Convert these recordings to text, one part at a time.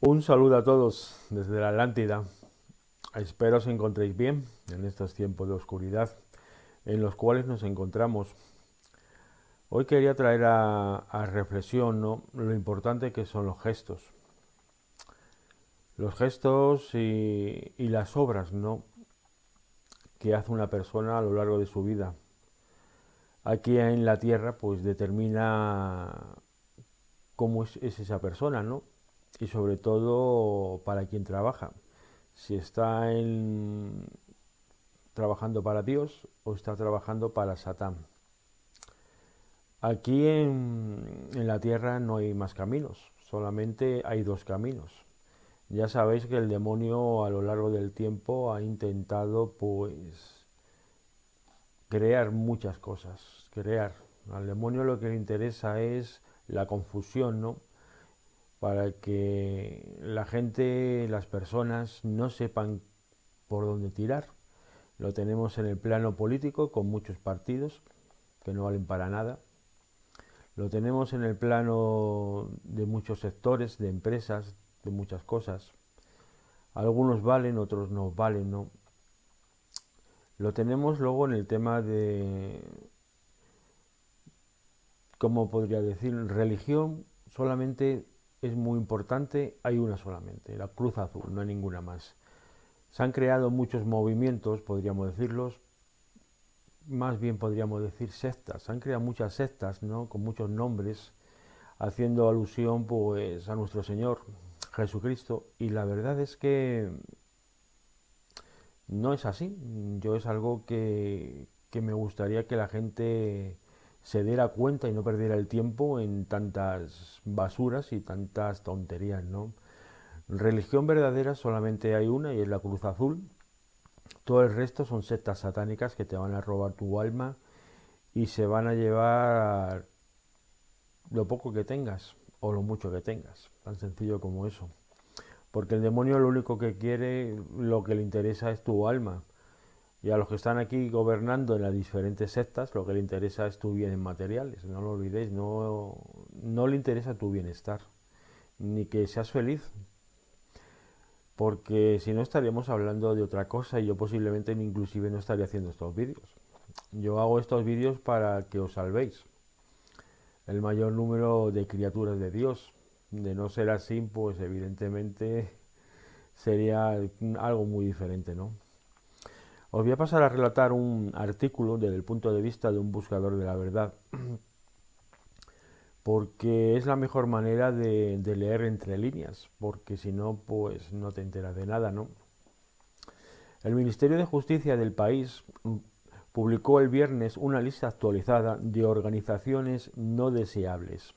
Un saludo a todos desde la Atlántida. Espero os encontréis bien en estos tiempos de oscuridad en los cuales nos encontramos. Hoy quería traer a reflexión, ¿no?, lo importante que son los gestos. Los gestos y las obras, ¿no?, que hace una persona a lo largo de su vida. Aquí en la tierra pues determina cómo es esa persona, ¿no? Y sobre todo para quien trabaja. Si está trabajando para Dios o está trabajando para Satán. Aquí en la tierra no hay más caminos, solamente hay dos caminos. Ya sabéis que el demonio a lo largo del tiempo ha intentado pues crear muchas cosas, Al demonio lo que le interesa es la confusión, ¿no? Para que la gente, las personas no sepan por dónde tirar. Lo tenemos en el plano político con muchos partidos que no valen para nada. Lo tenemos en el plano de muchos sectores, de empresas, de muchas cosas. Algunos valen, otros no valen, ¿no? Lo tenemos luego en el tema de, ¿cómo podría decir? Religión solamente es muy importante, hay una solamente, la Cruz Azul, no hay ninguna más. Se han creado muchos movimientos, podríamos decirlos, más bien podríamos decir sectas. Se han creado muchas sectas, ¿no?, con muchos nombres, haciendo alusión pues a nuestro Señor Jesucristo. Y la verdad es que no es así. Yo es algo que me gustaría que la gente se diera cuenta y no perdiera el tiempo en tantas basuras y tantas tonterías, ¿no? Religión verdadera solamente hay una y es la Cruz Azul. Todo el resto son sectas satánicas que te van a robar tu alma y se van a llevar lo poco que tengas o lo mucho que tengas. Tan sencillo como eso. Porque el demonio lo único que quiere, lo que le interesa es tu alma. Y a los que están aquí gobernando en las diferentes sectas, lo que le interesa es tu bienes materiales. No lo olvidéis, no le interesa tu bienestar, ni que seas feliz. Porque si no estaríamos hablando de otra cosa y yo posiblemente inclusive no estaría haciendo estos vídeos. Yo hago estos vídeos para que os salvéis el mayor número de criaturas de Dios. De no ser así, pues evidentemente sería algo muy diferente, ¿no? Os voy a pasar a relatar un artículo desde el punto de vista de un buscador de la verdad, porque es la mejor manera de leer entre líneas, porque si no, pues no te enteras de nada, ¿no? El Ministerio de Justicia del país publicó el viernes una lista actualizada de organizaciones no deseables,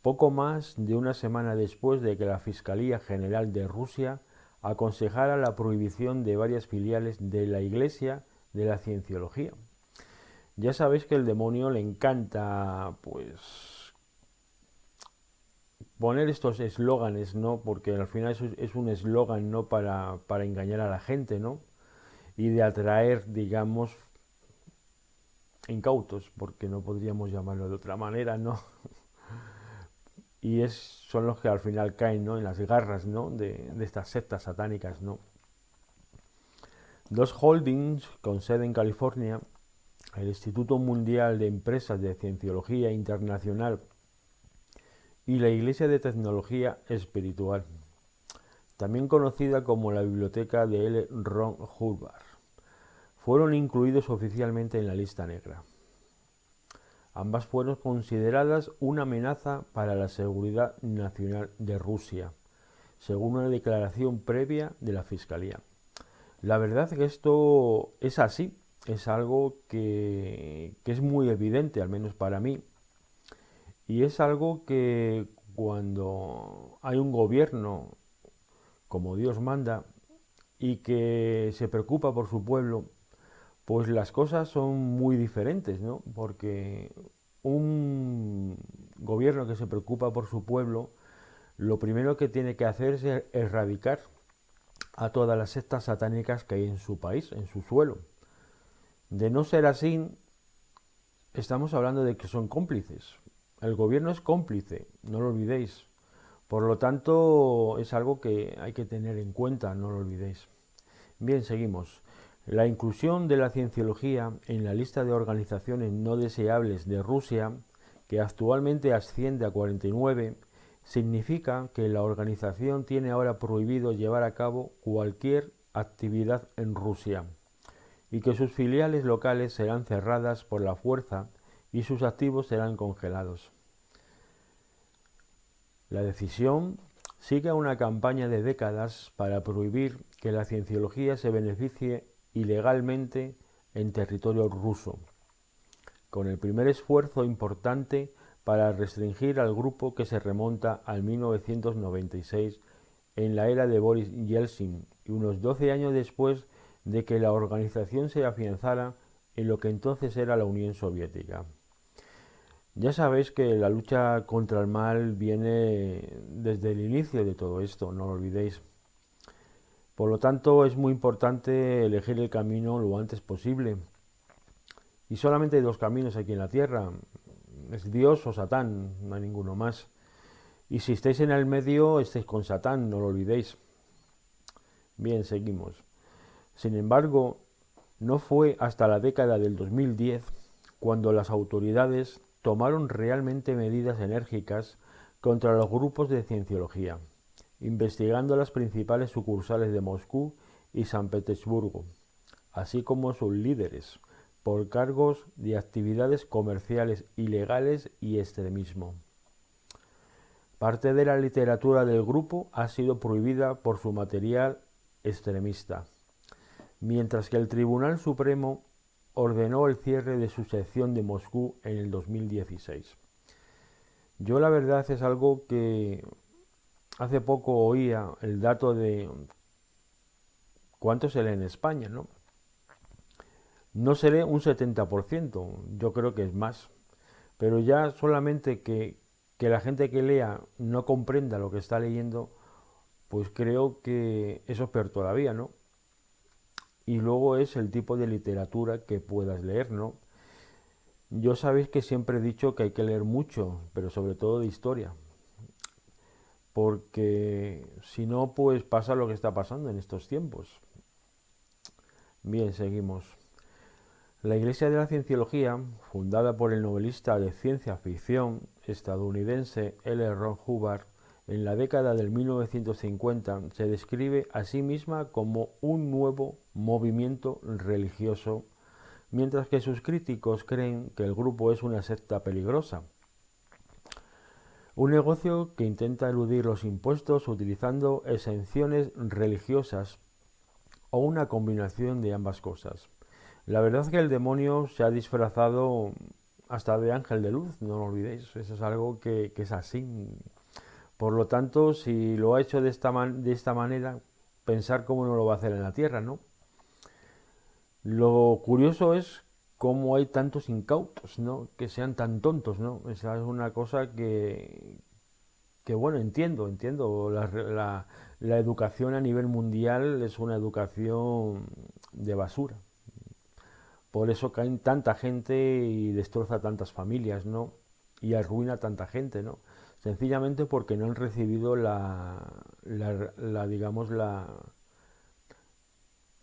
poco más de una semana después de que la Fiscalía General de Rusia aconsejara la prohibición de varias filiales de la Iglesia de la Cienciología. Ya sabéis que el demonio le encanta, pues, poner estos eslóganes, ¿no? Porque al final es un eslogan, ¿no?, para engañar a la gente, ¿no? Y de atraer, digamos, incautos, porque no podríamos llamarlo de otra manera, ¿no? Y son los que al final caen, ¿no?, en las garras, ¿no?, de estas sectas satánicas, ¿no? Dos holdings con sede en California el Instituto Mundial de Empresas de Cienciología Internacional y la Iglesia de Tecnología Espiritual, también conocida como la Biblioteca de L. Ron Hubbard, fueron incluidos oficialmente en la lista negra. Ambas fueron consideradas una amenaza para la seguridad nacional de Rusia, según una declaración previa de la Fiscalía. La verdad es que esto es así, es algo que es muy evidente, al menos para mí, y es algo que cuando hay un gobierno como Dios manda y que se preocupa por su pueblo, pues las cosas son muy diferentes, ¿no? Porque un gobierno que se preocupa por su pueblo, lo primero que tiene que hacer es erradicar a todas las sectas satánicas que hay en su país, en su suelo. De no ser así, estamos hablando de que son cómplices. El gobierno es cómplice, no lo olvidéis. Por lo tanto, es algo que hay que tener en cuenta, no lo olvidéis. Bien, seguimos. La inclusión de la cienciología en la lista de organizaciones no deseables de Rusia, que actualmente asciende a 49, significa que la organización tiene ahora prohibido llevar a cabo cualquier actividad en Rusia y que sus filiales locales serán cerradas por la fuerza y sus activos serán congelados. La decisión sigue una campaña de décadas para prohibir que la cienciología se beneficie ilegalmente en territorio ruso, con el primer esfuerzo importante para restringir al grupo que se remonta al 1996 en la era de Boris Yeltsin y unos 12 años después de que la organización se afianzara en lo que entonces era la Unión Soviética. Ya sabéis que la lucha contra el mal viene desde el inicio de todo esto, no lo olvidéis. Por lo tanto, es muy importante elegir el camino lo antes posible. Y solamente hay dos caminos aquí en la tierra, es Dios o Satán, no hay ninguno más. Y si estáis en el medio, estáis con Satán, no lo olvidéis. Bien, seguimos. Sin embargo, no fue hasta la década del 2010 cuando las autoridades tomaron realmente medidas enérgicas contra los grupos de cienciología, investigando las principales sucursales de Moscú y San Petersburgo, así como sus líderes, por cargos de actividades comerciales ilegales y extremismo. Parte de la literatura del grupo ha sido prohibida por su material extremista, mientras que el Tribunal Supremo ordenó el cierre de su sección de Moscú en el 2016. Yo la verdad es algo que hace poco oía el dato de cuánto se lee en España, ¿no? No se lee un 70%, yo creo que es más. Pero ya solamente que la gente que lea no comprenda lo que está leyendo, pues creo que eso es peor todavía, ¿no? Y luego es el tipo de literatura que puedas leer, ¿no? Yo sabéis que siempre he dicho que hay que leer mucho, pero sobre todo de historia, porque si no, pues pasa lo que está pasando en estos tiempos. Bien, seguimos. La Iglesia de la Cienciología, fundada por el novelista de ciencia ficción estadounidense L. Ron Hubbard en la década del 1950, se describe a sí misma como un nuevo movimiento religioso, mientras que sus críticos creen que el grupo es una secta peligrosa. Un negocio que intenta eludir los impuestos utilizando exenciones religiosas o una combinación de ambas cosas. La verdad es que el demonio se ha disfrazado hasta de ángel de luz, no lo olvidéis, eso es algo que es así. Por lo tanto, si lo ha hecho de esta manera, pensar cómo no lo va a hacer en la tierra, ¿no? Lo curioso es cómo hay tantos incautos, ¿no? Que sean tan tontos, ¿no? Esa es una cosa que bueno, entiendo. La educación a nivel mundial es una educación de basura. Por eso caen tanta gente y destroza tantas familias, ¿no? Y arruina tanta gente, ¿no? Sencillamente porque no han recibido digamos,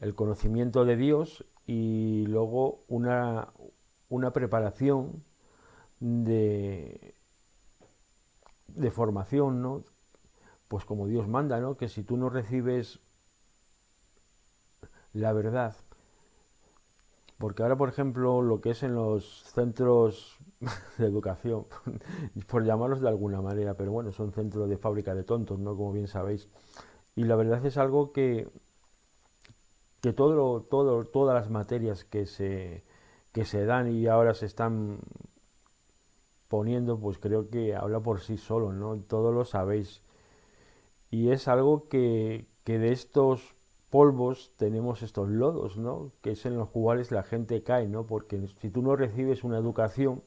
el conocimiento de Dios y luego una preparación de, de formación, ¿no? Pues como Dios manda, ¿no? Que si tú no recibes la verdad, porque ahora, por ejemplo, lo que es en los centros de educación, por llamarlos de alguna manera, pero bueno, son centros de fábrica de tontos, ¿no? Como bien sabéis. Y la verdad es algo que todas las materias que se dan y ahora se están poniendo, pues creo que habla por sí solo, ¿no? Todos lo sabéis. Y es algo que de estos polvos tenemos estos lodos, ¿no? Que es en los cuales la gente cae, ¿no? Porque si tú no recibes una educación,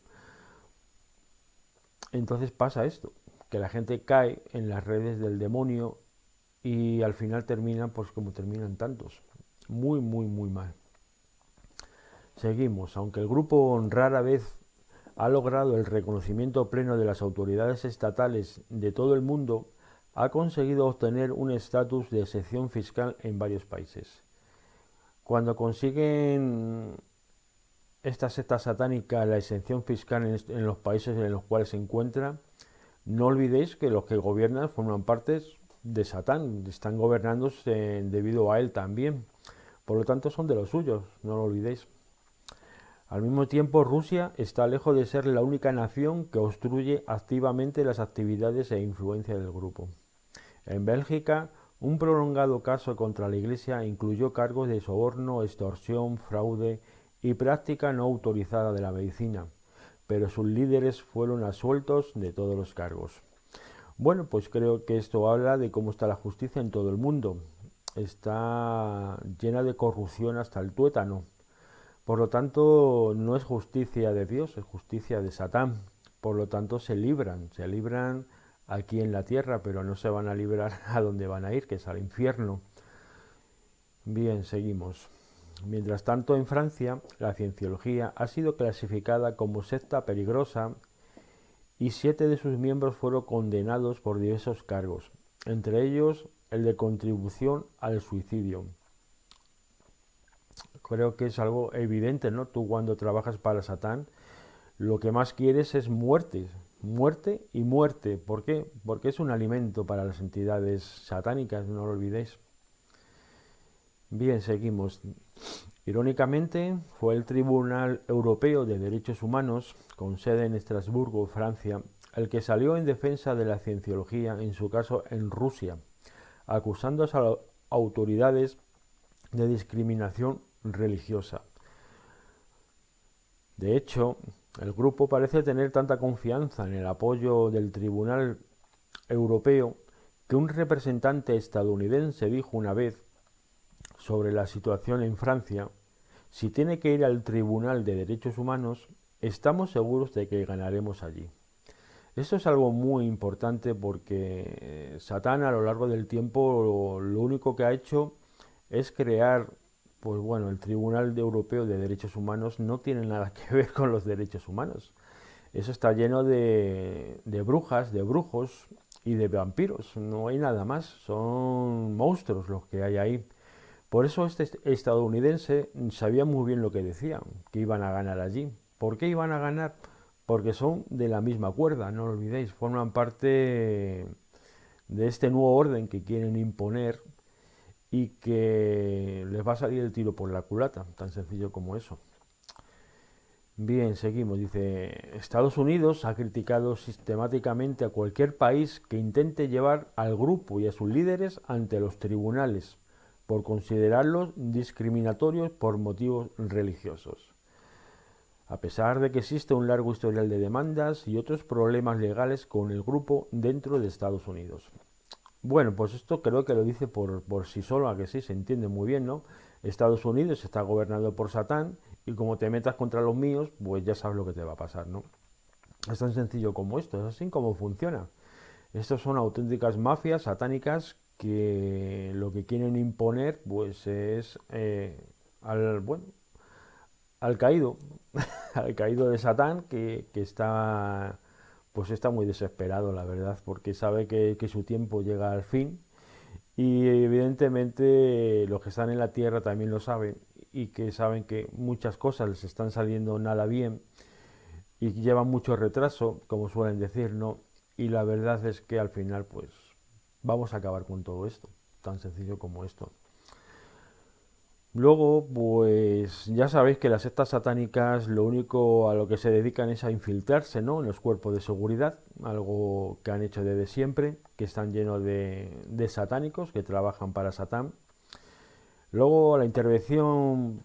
entonces pasa esto, que la gente cae en las redes del demonio y al final terminan pues como terminan tantos. Muy, muy, muy mal. Seguimos. Aunque el grupo rara vez ha logrado el reconocimiento pleno de las autoridades estatales de todo el mundo, ha conseguido obtener un estatus de excepción fiscal en varios países. Cuando consiguen esta secta satánica la exención fiscal en los países en los cuales se encuentra, no olvidéis que los que gobiernan forman parte de Satán, están gobernándose debido a él también. Por lo tanto, son de los suyos, no lo olvidéis. Al mismo tiempo, Rusia está lejos de ser la única nación que obstruye activamente las actividades e influencia del grupo. En Bélgica, un prolongado caso contra la Iglesia incluyó cargos de soborno, extorsión, fraude y práctica no autorizada de la medicina, pero sus líderes fueron absueltos de todos los cargos. Bueno, pues creo que esto habla de cómo está la justicia en todo el mundo. Está llena de corrupción hasta el tuétano. Por lo tanto, no es justicia de Dios, es justicia de Satán. Por lo tanto, se libran aquí en la tierra, pero no se van a librar a donde van a ir, que es al infierno. Bien, seguimos. Mientras tanto, en Francia, la cienciología ha sido clasificada como secta peligrosa y 7 de sus miembros fueron condenados por diversos cargos, entre ellos el de contribución al suicidio. Creo que es algo evidente, ¿no? Tú cuando trabajas para Satán, lo que más quieres es muerte, muerte y muerte. ¿Por qué? Porque es un alimento para las entidades satánicas, no lo olvidéis. Bien, seguimos. Irónicamente, fue el Tribunal Europeo de Derechos Humanos, con sede en Estrasburgo, Francia, el que salió en defensa de la cienciología, en su caso en Rusia, acusando a las autoridades de discriminación religiosa. De hecho, el grupo parece tener tanta confianza en el apoyo del Tribunal Europeo que un representante estadounidense dijo una vez sobre la situación en Francia: si tiene que ir al Tribunal de Derechos Humanos, estamos seguros de que ganaremos allí. Esto es algo muy importante porque Satán a lo largo del tiempo lo único que ha hecho es crear, pues bueno, el Tribunal Europeo de Derechos Humanos no tiene nada que ver con los derechos humanos. Eso está lleno de brujas, de brujos y de vampiros. No hay nada más. Son monstruos los que hay ahí. Por eso este estadounidense sabía muy bien lo que decían, que iban a ganar allí. ¿Por qué iban a ganar? Porque son de la misma cuerda, no lo olvidéis. Forman parte de este nuevo orden que quieren imponer y que les va a salir el tiro por la culata, tan sencillo como eso. Bien, seguimos. Dice, Estados Unidos ha criticado sistemáticamente a cualquier país que intente llevar al grupo y a sus líderes ante los tribunales por considerarlos discriminatorios por motivos religiosos. A pesar de que existe un largo historial de demandas y otros problemas legales con el grupo dentro de Estados Unidos. Bueno, pues esto creo que lo dice por sí solo, a que sí, se entiende muy bien, ¿no? Estados Unidos está gobernado por Satán y como te metas contra los míos, pues ya sabes lo que te va a pasar, ¿no? Es tan sencillo como esto, es así como funciona. Estos son auténticas mafias satánicas que lo que quieren imponer pues es bueno, al caído, al caído de Satán que está pues está muy desesperado, la verdad, porque sabe que su tiempo llega al fin y evidentemente los que están en la tierra también lo saben y que saben que muchas cosas les están saliendo nada bien y llevan mucho retraso, como suelen decir, ¿no? Y la verdad es que al final, pues, vamos a acabar con todo esto, tan sencillo como esto. Luego, pues ya sabéis que las sectas satánicas lo único a lo que se dedican es a infiltrarse, ¿no? En los cuerpos de seguridad, algo que han hecho desde siempre, que están llenos de satánicos que trabajan para Satán. Luego la intervención,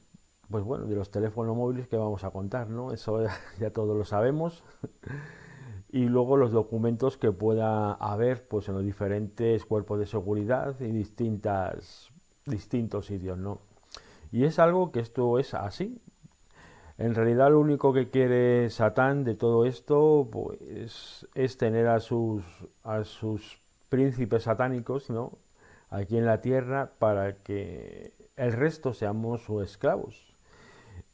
pues bueno, de los teléfonos móviles que vamos a contar, ¿no? Eso ya todos lo sabemos. Y luego los documentos que pueda haber, pues en los diferentes cuerpos de seguridad y distintos sitios, ¿no? Y es algo que esto es así. En realidad lo único que quiere Satán de todo esto pues, es tener a sus príncipes satánicos, ¿no? Aquí en la tierra para que el resto seamos sus esclavos.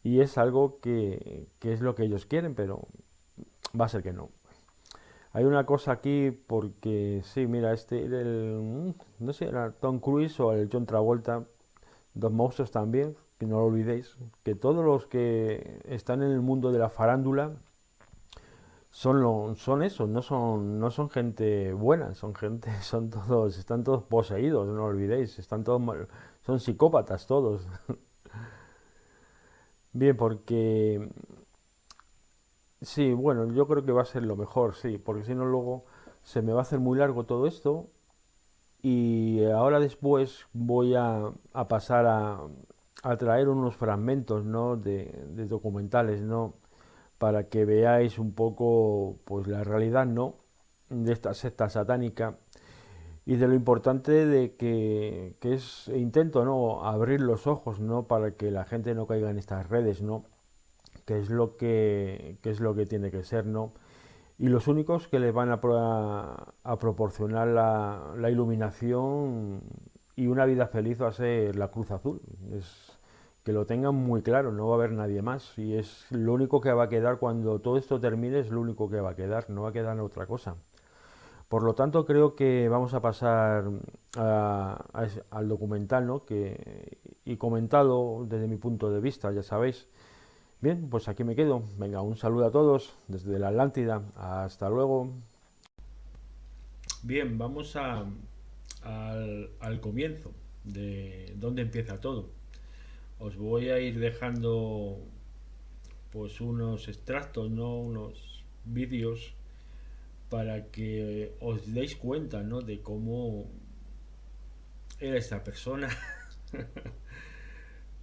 Y es algo que es lo que ellos quieren, pero va a ser que no. Hay una cosa aquí porque, sí, mira, no sé, era Tom Cruise o el John Travolta, dos monstruos también, que no lo olvidéis, que todos los que están en el mundo de la farándula son eso, no son gente buena, son gente, están todos poseídos, no lo olvidéis, son psicópatas todos. Bien, porque sí, bueno, yo creo que va a ser lo mejor, sí, porque si no luego se me va a hacer muy largo todo esto y ahora después voy a pasar a traer unos fragmentos, ¿no? de documentales, ¿no? Para que veáis un poco pues la realidad, ¿no? De esta secta satánica y de lo importante de que es intento, ¿no? Abrir los ojos, ¿no? Para que la gente no caiga en estas redes, ¿no? Que es lo que tiene que ser, ¿no? Y los únicos que les van a proporcionar la iluminación y una vida feliz va a ser la Cruz Azul. Es que lo tengan muy claro, no va a haber nadie más. Y es lo único que va a quedar cuando todo esto termine, es lo único que va a quedar, no va a quedar otra cosa. Por lo tanto, creo que vamos a pasar al documental, ¿no? Y comentado desde mi punto de vista, ya sabéis. Bien, pues aquí me quedo. Venga, un saludo a todos desde la Atlántida. Hasta luego. Bien, al comienzo de dónde empieza todo. Os voy a ir dejando pues unos extractos, ¿no? Unos vídeos para que os deis cuenta, ¿no? De cómo era esta persona.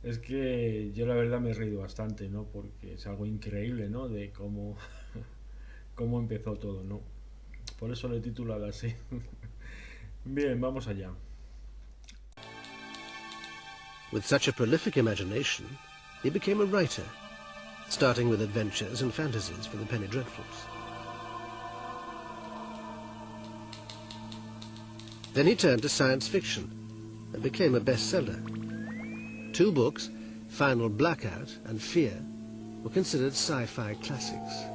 Es que yo la verdad me he reído bastante, ¿no? Porque es algo increíble, ¿no? De cómo empezó todo, ¿no? Por eso lo he titulado así. Bien, vamos allá. With such a prolific imagination, he became a writer, starting with adventures and fantasies for the Penny Dreadfuls. Then he turned to science fiction and became a bestseller. 2 books, Final Blackout and Fear, were considered sci-fi classics.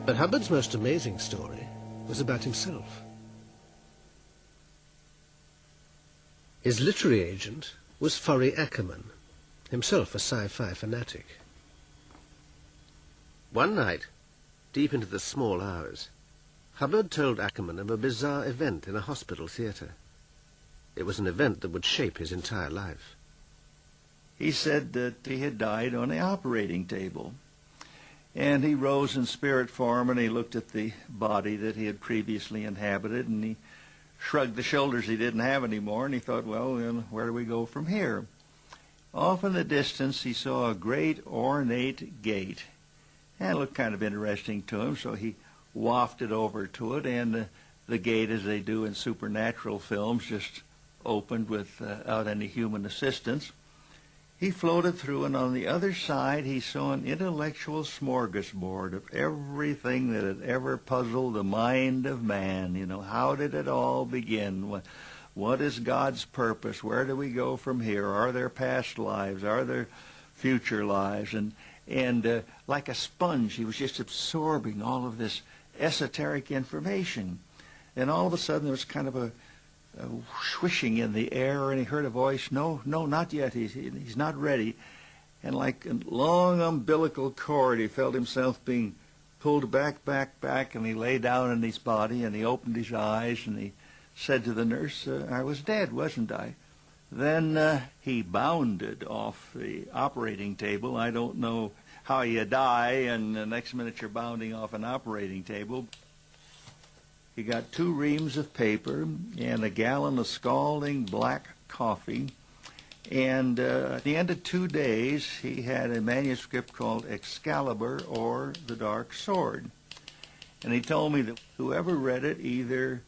But Hubbard's most amazing story was about himself. His literary agent was Forry Ackerman, himself a sci-fi fanatic. One night, deep into the small hours, Hubbard told Ackerman of a bizarre event in a hospital theatre. It was an event that would shape his entire life. He said that he had died on the operating table. And he rose in spirit form and he looked at the body that he had previously inhabited and he shrugged the shoulders he didn't have anymore and he thought, well, where do we go from here? Off in the distance he saw a great ornate gate. And it looked kind of interesting to him, so he wafted over to it and the gate, as they do in supernatural films, just opened without any human assistance. He floated through, and on the other side he saw an intellectual smorgasbord of everything that had ever puzzled the mind of man. You know, how did it all begin? What is God's purpose? Where do we go from here? Are there past lives? Are there future lives? And like a sponge, he was just absorbing all of this esoteric information. And all of a sudden there was kind of swishing in the air, and he heard a voice, "No, no, not yet. He's not ready." And like a long umbilical cord, he felt himself being pulled back, and he lay down in his body, and he opened his eyes, and he said to the nurse, "I was dead, wasn't I?" Then he bounded off the operating table. I don't know how you die, and the next minute you're bounding off an operating table. He got 2 reams of paper and a gallon of scalding black coffee. And at the end of 2 days, he had a manuscript called Excalibur, or The Dark Sword. And he told me that whoever read it either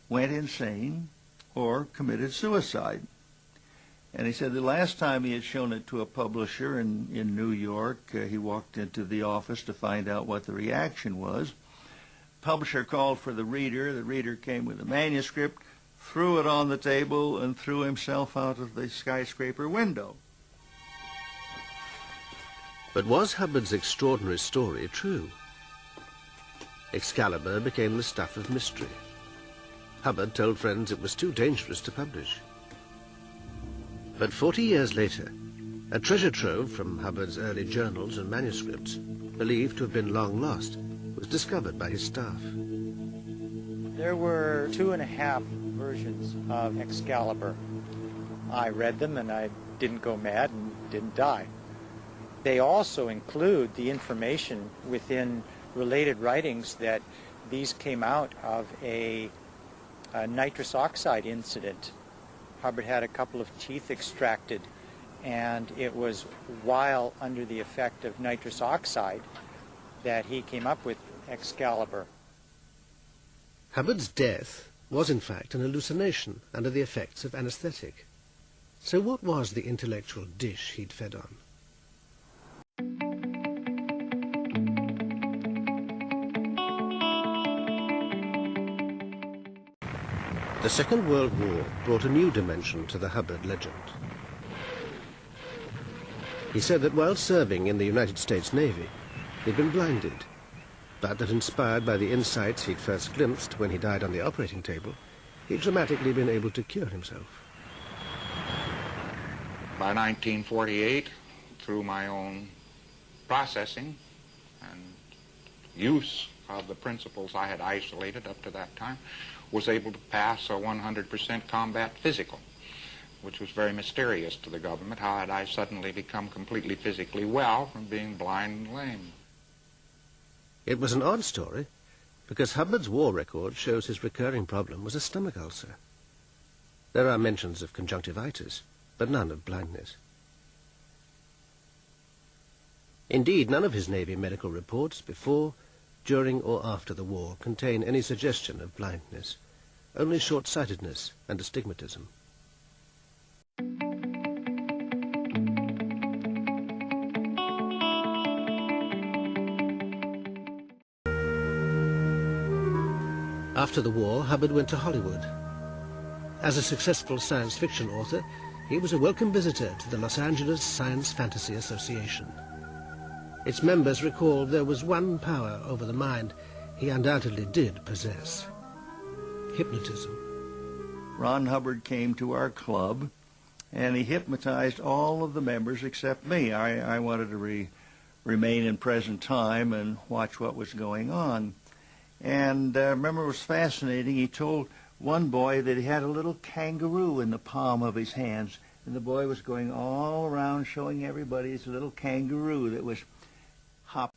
went insane or committed suicide. And he said the last time he had shown it to a publisher in New York, he walked into the office to find out what the reaction was. Publisher called for the reader. The reader came with a manuscript, threw it on the table, and threw himself out of the skyscraper window. But was Hubbard's extraordinary story true? Excalibur became the stuff of mystery. Hubbard told friends it was too dangerous to publish. But 40 years later, a treasure trove from Hubbard's early journals and manuscripts, believed to have been long lost, was discovered by his staff. There were 2.5 versions of Excalibur. I read them and I didn't go mad and didn't die. They also include the information within related writings that these came out of a nitrous oxide incident. Hubbard had a couple of teeth extracted, and it was while under the effect of nitrous oxide that he came up with Excalibur. Hubbard's death was in fact an hallucination under the effects of anesthetic. So what was the intellectual dish he'd fed on? The Second World War brought a new dimension to the Hubbard legend. He said that while serving in the United States Navy, he'd been blinded, but that inspired by the insights he'd first glimpsed when he died on the operating table, he'd dramatically been able to cure himself. By 1948, through my own processing and use of the principles I had isolated up to that time, was able to pass a 100% combat physical, which was very mysterious to the government. How had I suddenly become completely physically well from being blind and lame? It was an odd story, because Hubbard's war record shows his recurring problem was a stomach ulcer. There are mentions of conjunctivitis, but none of blindness. Indeed, none of his Navy medical reports before, during or after the war contain any suggestion of blindness, only short-sightedness and astigmatism. After the war, Hubbard went to Hollywood. As a successful science fiction author, he was a welcome visitor to the Los Angeles Science Fantasy Association. Its members recalled there was one power over the mind he undoubtedly did possess: hypnotism. Ron Hubbard came to our club, and he hypnotized all of the members except me. I wanted to remain in present time and watch what was going on. And I remember it was fascinating. He told one boy that he had a little kangaroo in the palm of his hands, and the boy was going all around showing everybody his little kangaroo that was hopping.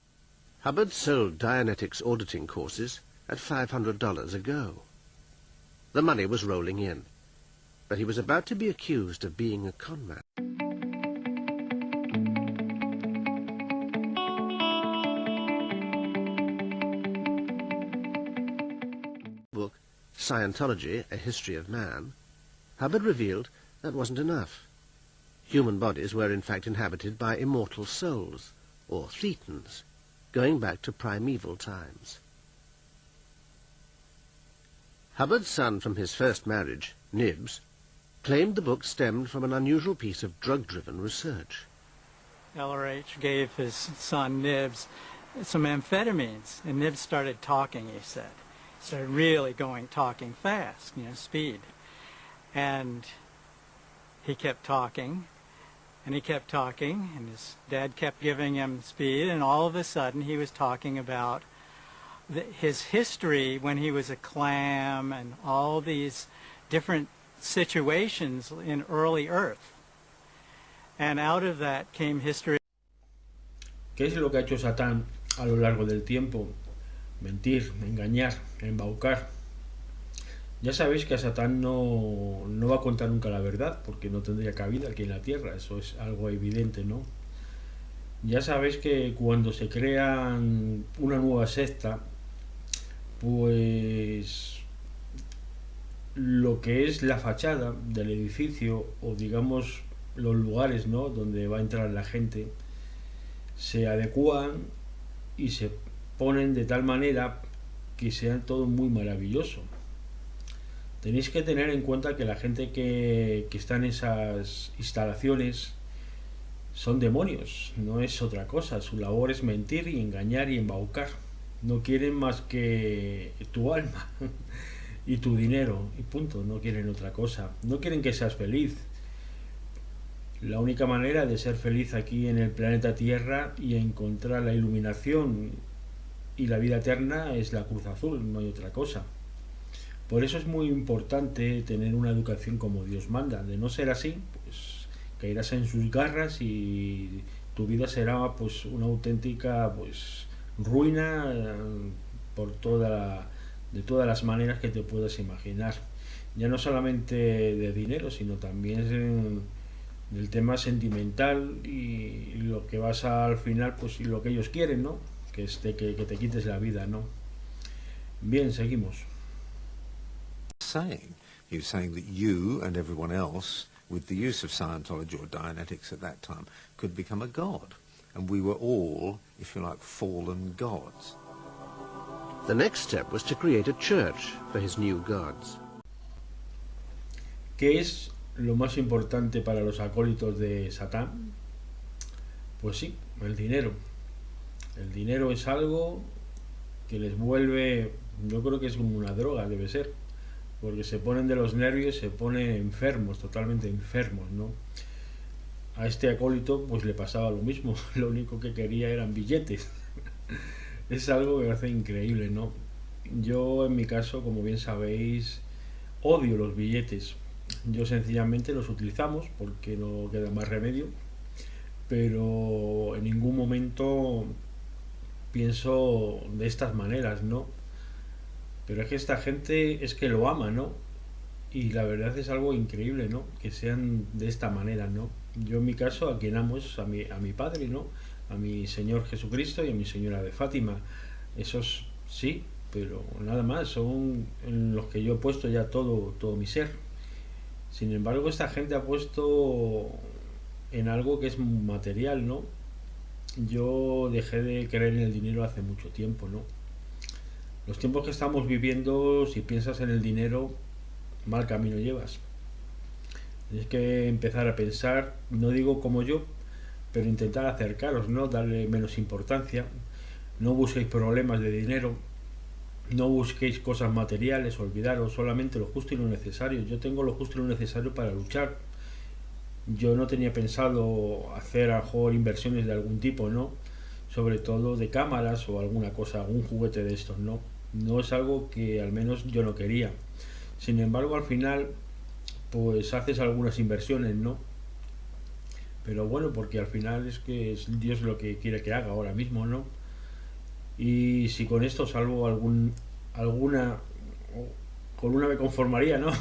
Hubbard sold Dianetics auditing courses at $500 a go. The money was rolling in, but he was about to be accused of being a con man. Book Scientology, A History of Man, Hubbard revealed that wasn't enough. Human bodies were in fact inhabited by immortal souls, or thetans, going back to primeval times. Hubbard's son from his first marriage, Nibs, claimed the book stemmed from an unusual piece of drug-driven research. LRH gave his son Nibs some amphetamines, and Nibs started talking, he said. Started really talking fast, speed. And he kept talking, and he kept talking, and his dad kept giving him speed, and all of a sudden he was talking about his history when he was a clam and all these different situations in early Earth. And out of that came history. ¿Qué es lo que ha hecho Satán a lo largo del tiempo? Mentir, engañar, embaucar. Ya sabéis que a Satán no va a contar nunca la verdad, porque no tendría cabida aquí en la tierra, eso es algo evidente, ¿no? Ya sabéis que cuando se crea una nueva secta, pues lo que es la fachada del edificio, o digamos los lugares, ¿no?, donde va a entrar la gente, se adecúan y se ponen de tal manera que sea todo muy maravilloso. Tenéis que tener en cuenta que la gente que está en esas instalaciones son demonios, no es otra cosa. Su labor es mentir y engañar y embaucar. No quieren más que tu alma y tu dinero y punto, no quieren otra cosa. No quieren que seas feliz. La única manera de ser feliz aquí en el planeta Tierra y encontrar la iluminación y la vida eterna es la Cruz Azul, no hay otra cosa. Por eso es muy importante tener una educación como Dios manda. De no ser así, pues caerás en sus garras y tu vida será pues una auténtica pues ruina por de todas las maneras que te puedas imaginar. Ya no solamente de dinero, sino también del tema sentimental y lo que vas al final, pues y lo que ellos quieren, ¿no? Que te quites la vida, ¿no? Bien, seguimos. He was saying that you and everyone else, with the use of Scientology or Dianetics at that time, could become a god. And we were all, if you like, fallen gods. The next step was to create a church for his new gods. ¿Qué es lo más importante para los acólitos de Satán? Pues sí, el dinero. El dinero es algo que les vuelve, yo creo que es como una droga, debe ser, porque se ponen de los nervios, se ponen enfermos, totalmente enfermos, ¿no? A este acólito pues le pasaba lo mismo, lo único que quería eran billetes. Es algo que me hace increíble, ¿no? Yo en mi caso, como bien sabéis, odio los billetes. Yo sencillamente los utilizamos porque no queda más remedio, pero en ningún momento pienso de estas maneras, ¿no? Pero es que esta gente es que lo ama, ¿no? Y la verdad es algo increíble, ¿no? Que sean de esta manera, ¿no? Yo en mi caso a quien amo es a mi padre, ¿no? A mi Señor Jesucristo y a mi Señora de Fátima. Esos sí, pero nada más, son en los que yo he puesto ya todo mi ser. Sin embargo, esta gente ha puesto en algo que es material, ¿no? Yo dejé de creer en el dinero hace mucho tiempo, ¿no? Los tiempos que estamos viviendo, si piensas en el dinero, mal camino llevas. Tienes que empezar a pensar, no digo como yo, pero intentar acercaros, ¿no? Darle menos importancia. No busquéis problemas de dinero, no busquéis cosas materiales, olvidaros solamente lo justo y lo necesario. Yo tengo lo justo y lo necesario para luchar. Yo no tenía pensado hacer a lo mejor inversiones de algún tipo, ¿no? Sobre todo de cámaras o alguna cosa, algún juguete de estos, ¿no? No es algo que al menos yo no quería. Sin embargo, al final, pues haces algunas inversiones, ¿no? Pero bueno, porque al final es que es Dios lo que quiere que haga ahora mismo, ¿no? Y si con esto salvo alguna, con una me conformaría, ¿no?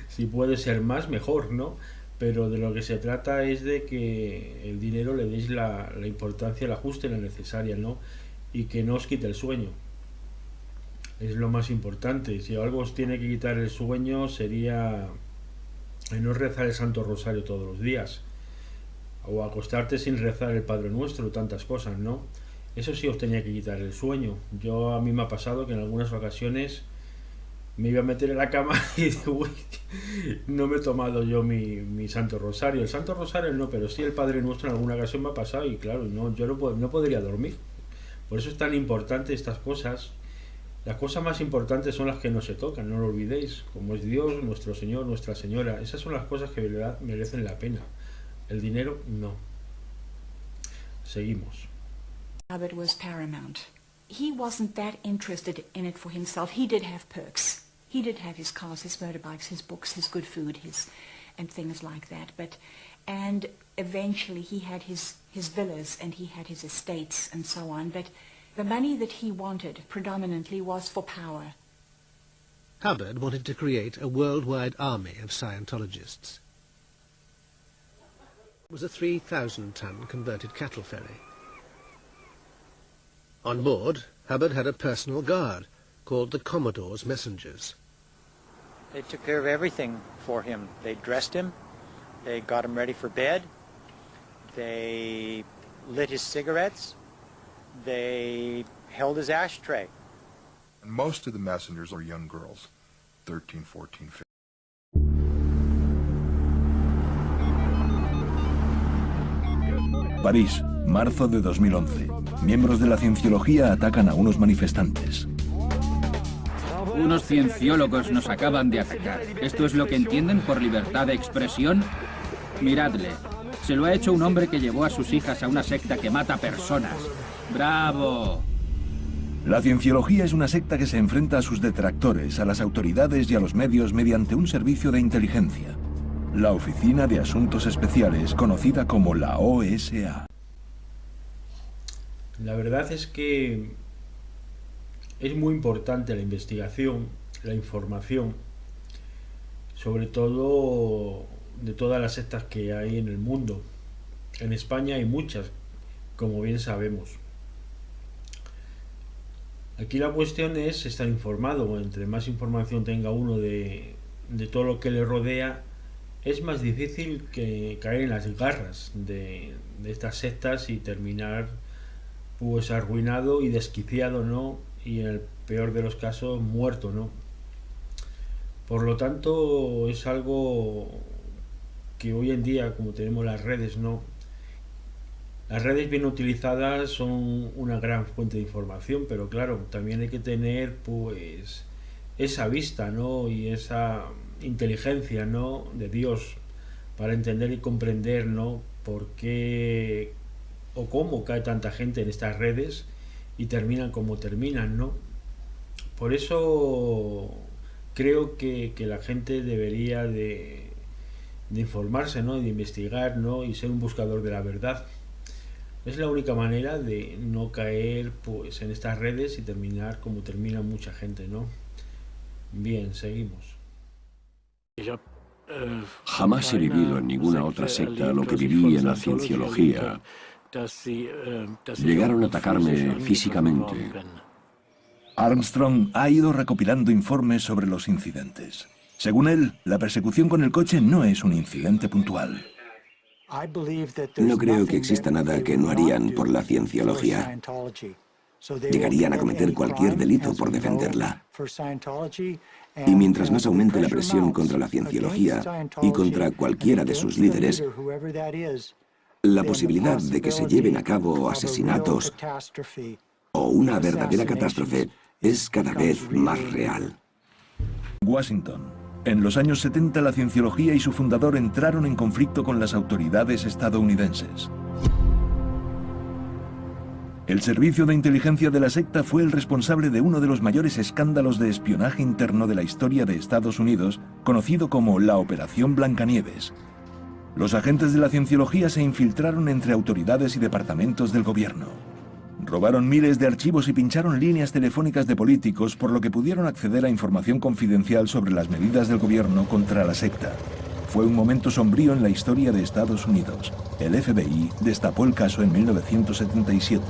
Si puede ser más, mejor, ¿no? Pero de lo que se trata es de que el dinero le deis la importancia, la justa y la necesaria, ¿no? Y que no os quite el sueño. Es lo más importante. Si algo os tiene que quitar el sueño sería no rezar el Santo Rosario todos los días, o acostarte sin rezar el Padre Nuestro, tantas cosas, ¿no? Eso sí os tenía que quitar el sueño. A mí me ha pasado que en algunas ocasiones me iba a meter en la cama y uy, no me he tomado yo mi Santo Rosario. El Santo Rosario no, pero sí el Padre Nuestro en alguna ocasión me ha pasado y claro, yo no podría dormir. Por eso es tan importante estas cosas Las cosas más importantes son las que no se tocan, no lo olvidéis, como es Dios, nuestro Señor, Nuestra Señora. Esas son las cosas que de verdad merecen la pena. El dinero, no. Seguimos. Hubbard was paramount. He wasn't that interested in it for himself. He did have perks. He did have his cars, his motorbikes, his books, his good food, and things like that. And eventually he had his villas and he had his estates and so on. But the money that he wanted predominantly was for power. Hubbard wanted to create a worldwide army of Scientologists. It was a 3,000-ton converted cattle ferry. On board, Hubbard had a personal guard called the Commodore's Messengers. They took care of everything for him. They dressed him, they got him ready for bed, they lit his cigarettes, they held his ashtray. And most of the messengers are young girls, 13, 14, 15. París, marzo de 2011. Miembros de la cienciología atacan a unos manifestantes. Unos cienciólogos nos acaban de atacar. ¿Esto es lo que entienden por libertad de expresión? Miradle. Se lo ha hecho un hombre que llevó a sus hijas a una secta que mata personas. ¡Bravo! La cienciología es una secta que se enfrenta a sus detractores, a las autoridades y a los medios mediante un servicio de inteligencia. La Oficina de Asuntos Especiales, conocida como la OSA. La verdad es que es muy importante la investigación, la información, sobre todo de todas las sectas que hay en el mundo. En España hay muchas, como bien sabemos. Aquí la cuestión es estar informado. Entre más información tenga uno de todo lo que le rodea, es más difícil que caer en las garras de estas sectas y terminar pues arruinado y desquiciado, ¿no? Y en el peor de los casos muerto, ¿no? Por lo tanto, es algo que hoy en día, como tenemos las redes, ¿no? Las redes bien utilizadas son una gran fuente de información, pero claro, también hay que tener pues esa vista, ¿no? Y esa inteligencia, ¿no? De Dios para entender y comprender, ¿no? Por qué o cómo cae tanta gente en estas redes y terminan como terminan, ¿no? Por eso creo que la gente debería de informarse, ¿no? Y de investigar, ¿no? Y ser un buscador de la verdad. Es la única manera de no caer pues en estas redes y terminar como termina mucha gente, ¿no? Bien, seguimos. Jamás he vivido en ninguna otra secta lo que viví en la cienciología. Llegaron a atacarme físicamente. Armstrong ha ido recopilando informes sobre los incidentes. Según él, la persecución con el coche no es un incidente puntual. No creo que exista nada que no harían por la cienciología. Llegarían a cometer cualquier delito por defenderla. Y mientras más aumente la presión contra la cienciología y contra cualquiera de sus líderes, la posibilidad de que se lleven a cabo asesinatos o una verdadera catástrofe es cada vez más real. Washington. En los años 70 la cienciología y su fundador entraron en conflicto con las autoridades estadounidenses. El servicio de inteligencia de la secta fue el responsable de uno de los mayores escándalos de espionaje interno de la historia de Estados Unidos, conocido como la Operación Blancanieves. Los agentes de la cienciología se infiltraron entre autoridades y departamentos del gobierno. Robaron miles de archivos y pincharon líneas telefónicas de políticos, por lo que pudieron acceder a información confidencial sobre las medidas del gobierno contra la secta. Fue un momento sombrío en la historia de Estados Unidos. El FBI destapó el caso en 1977.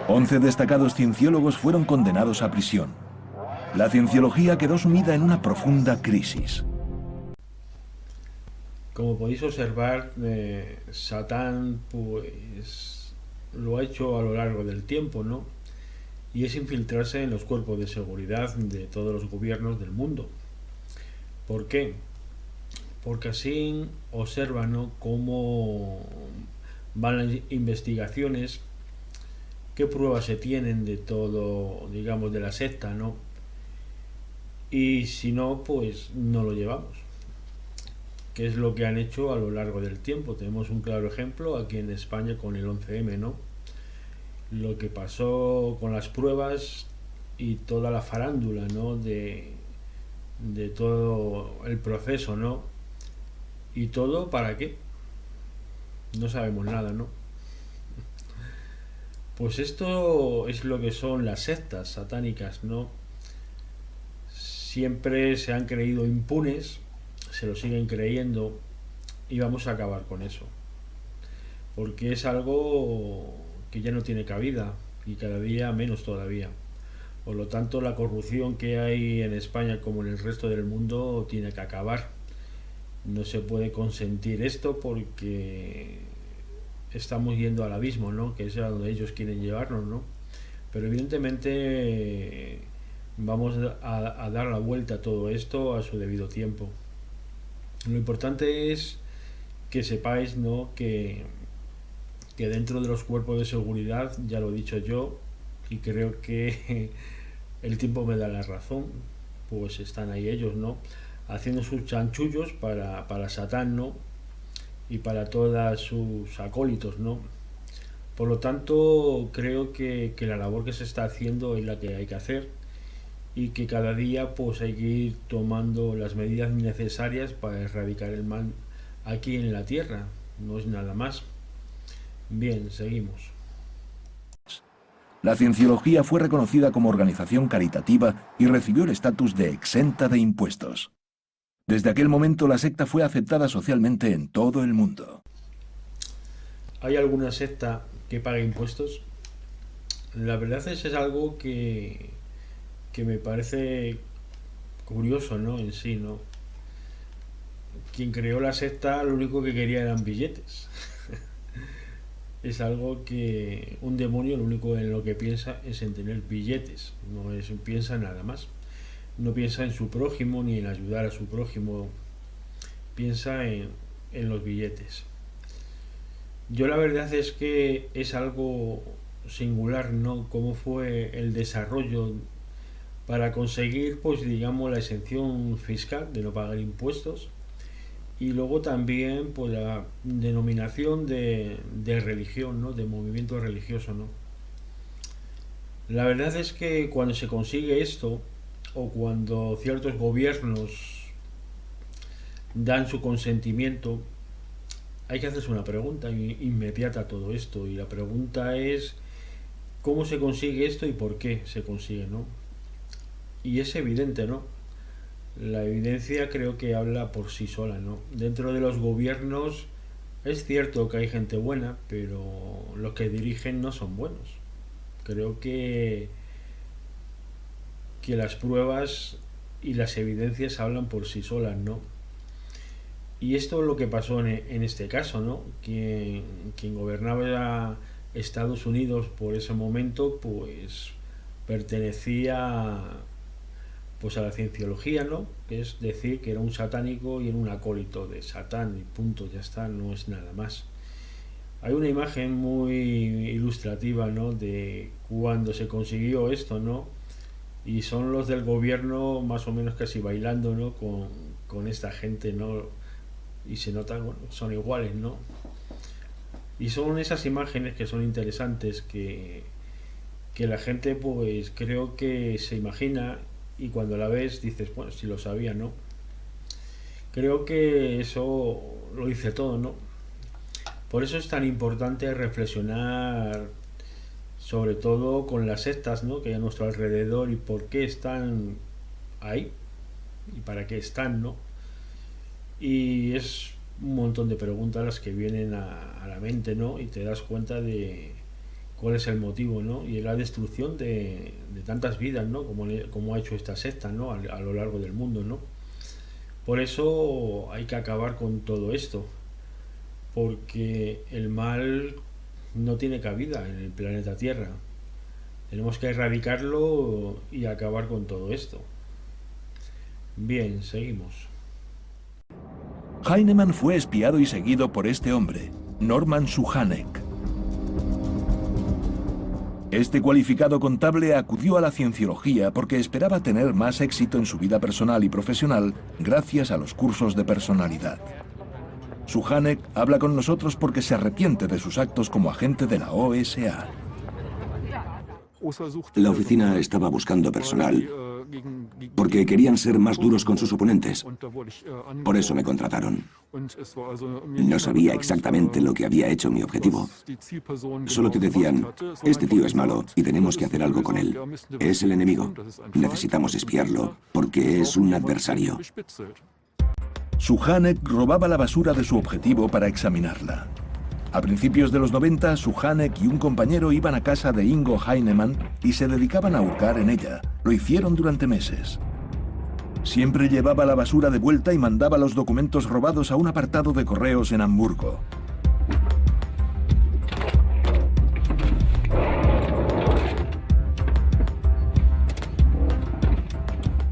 11 destacados cienciólogos fueron condenados a prisión. La cienciología quedó sumida en una profunda crisis. Como podéis observar, Satán pues lo ha hecho a lo largo del tiempo, ¿no? Y es infiltrarse en los cuerpos de seguridad de todos los gobiernos del mundo. ¿Por qué? Porque así observan, ¿no?, cómo van las investigaciones qué pruebas se tienen de todo, digamos, de la secta, ¿no? Y si no, pues no lo llevamos. ¿Qué es lo que han hecho a lo largo del tiempo? Tenemos un claro ejemplo aquí en España con el 11M, ¿no? Lo que pasó con las pruebas y toda la farándula, ¿no? De todo el proceso, ¿no? ¿Y todo para qué? No sabemos nada, ¿no? Pues esto es lo que son las sectas satánicas, ¿no? Siempre se han creído impunes, se lo siguen creyendo y vamos a acabar con eso. Porque es algo que ya no tiene cabida y cada día menos todavía. Por lo tanto, la corrupción que hay en España como en el resto del mundo tiene que acabar. No se puede consentir esto porque estamos yendo al abismo, ¿no? Que es a donde ellos quieren llevarnos, ¿no? Pero evidentemente vamos a dar la vuelta a todo esto a su debido tiempo. Lo importante es que sepáis, ¿no? que dentro de los cuerpos de seguridad, ya lo he dicho yo, y creo que el tiempo me da la razón, pues están ahí ellos, ¿no? Haciendo sus chanchullos para Satán, ¿no? Y para todos sus acólitos, ¿no? Por lo tanto, creo que la labor que se está haciendo es la que hay que hacer y que cada día pues hay que ir tomando las medidas necesarias para erradicar el mal aquí en la tierra, no es nada más. Bien, seguimos. La Cienciología fue reconocida como organización caritativa y recibió el estatus de exenta de impuestos. Desde aquel momento la secta fue aceptada socialmente en todo el mundo. ¿Hay alguna secta que pague impuestos? La verdad es algo que me parece curioso, ¿no? En sí, ¿no? Quien creó la secta lo único que quería eran billetes. Es algo que un demonio lo único en lo que piensa es en tener billetes, no piensa en nada más. No piensa en su prójimo ni en ayudar a su prójimo, piensa en los billetes. Yo la verdad es que es algo singular, ¿no? Cómo fue el desarrollo para conseguir, pues digamos, la exención fiscal de no pagar impuestos y luego también pues la denominación de religión, ¿no? De movimiento religioso, ¿no? La verdad es que cuando se consigue esto o cuando ciertos gobiernos dan su consentimiento, hay que hacerse una pregunta inmediata a todo esto, y la pregunta es ¿cómo se consigue esto y por qué se consigue, ¿no? Y es evidente, ¿no? La evidencia creo que habla por sí sola, ¿no? Dentro de los gobiernos es cierto que hay gente buena, pero los que dirigen no son buenos. Creo que las pruebas y las evidencias hablan por sí solas, ¿no? Y esto es lo que pasó en este caso, ¿no? Quien gobernaba Estados Unidos por ese momento, pues pertenecía pues a la cienciología, ¿no? Que es decir, que era un satánico y era un acólito de Satán, y punto, ya está, no es nada más. Hay una imagen muy ilustrativa, ¿no? De cuando se consiguió esto, ¿no? Y son los del gobierno más o menos casi bailando, ¿no? Con esta gente, ¿no? Y se nota, bueno, son iguales, ¿no? Y son esas imágenes que son interesantes, que la gente pues creo que se imagina, y cuando la ves dices, bueno, si lo sabía, ¿no? Creo que eso lo dice todo, ¿no? Por eso es tan importante reflexionar sobre todo con las sectas, ¿no? Que hay a nuestro alrededor y por qué están ahí y para qué están, ¿no? Y es un montón de preguntas las que vienen a la mente, ¿no? Y te das cuenta de cuál es el motivo, ¿no? Y es la destrucción de tantas vidas, ¿no? Como ha hecho esta secta, ¿no? A lo largo del mundo, ¿no? Por eso hay que acabar con todo esto, porque el mal no tiene cabida en el planeta Tierra. Tenemos que erradicarlo y acabar con todo esto. Bien, seguimos. Heinemann fue espiado y seguido por este hombre, Norman Suchanek. Este cualificado contable acudió a la cienciología porque esperaba tener más éxito en su vida personal y profesional gracias a los cursos de personalidad. Suchanek habla con nosotros porque se arrepiente de sus actos como agente de la OSA. La oficina estaba buscando personal porque querían ser más duros con sus oponentes. Por eso me contrataron. No sabía exactamente lo que había hecho mi objetivo. Solo te decían, este tío es malo y tenemos que hacer algo con él. Es el enemigo. Necesitamos espiarlo porque es un adversario. Suchanek robaba la basura de su objetivo para examinarla. A principios de los 90, Suchanek y un compañero iban a casa de Ingo Heinemann y se dedicaban a hurgar en ella. Lo hicieron durante meses. Siempre llevaba la basura de vuelta y mandaba los documentos robados a un apartado de correos en Hamburgo.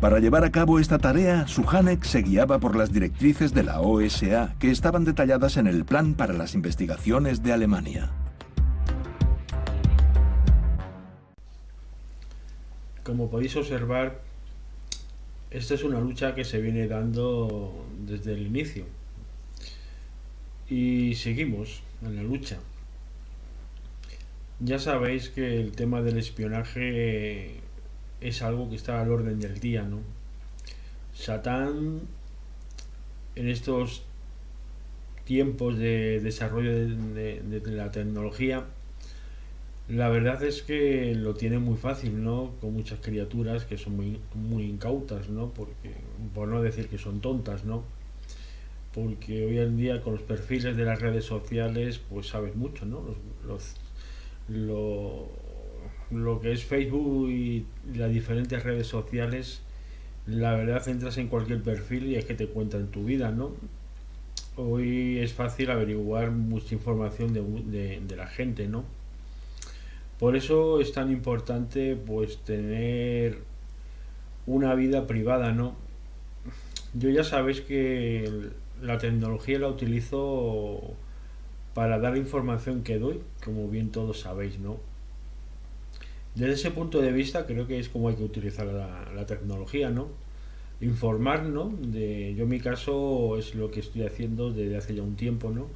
Para llevar a cabo esta tarea, Suchanek se guiaba por las directrices de la OSA, que estaban detalladas en el Plan para las Investigaciones de Alemania. Como podéis observar, esta es una lucha que se viene dando desde el inicio. Y seguimos en la lucha. Ya sabéis que el tema del espionaje es algo que está al orden del día, ¿no? Satán, en estos tiempos de desarrollo de la tecnología, la verdad es que lo tiene muy fácil, ¿no? Con muchas criaturas que son muy incautas, ¿no? Porque, por no decir que son tontas, ¿no? Porque hoy en día con los perfiles de las redes sociales, pues sabes mucho, ¿no? Lo que es Facebook y las diferentes redes sociales, la verdad entras en cualquier perfil y es que te cuentan tu vida, ¿no? Hoy es fácil averiguar mucha información de la gente, ¿no? Por eso es tan importante pues tener una vida privada, ¿no? Yo ya sabéis que la tecnología la utilizo para dar la información que doy, como bien todos sabéis, ¿no? Desde ese punto de vista creo que es como hay que utilizar la tecnología, ¿no? Informar, ¿no? Yo en mi caso es lo que estoy haciendo desde hace ya un tiempo, ¿no?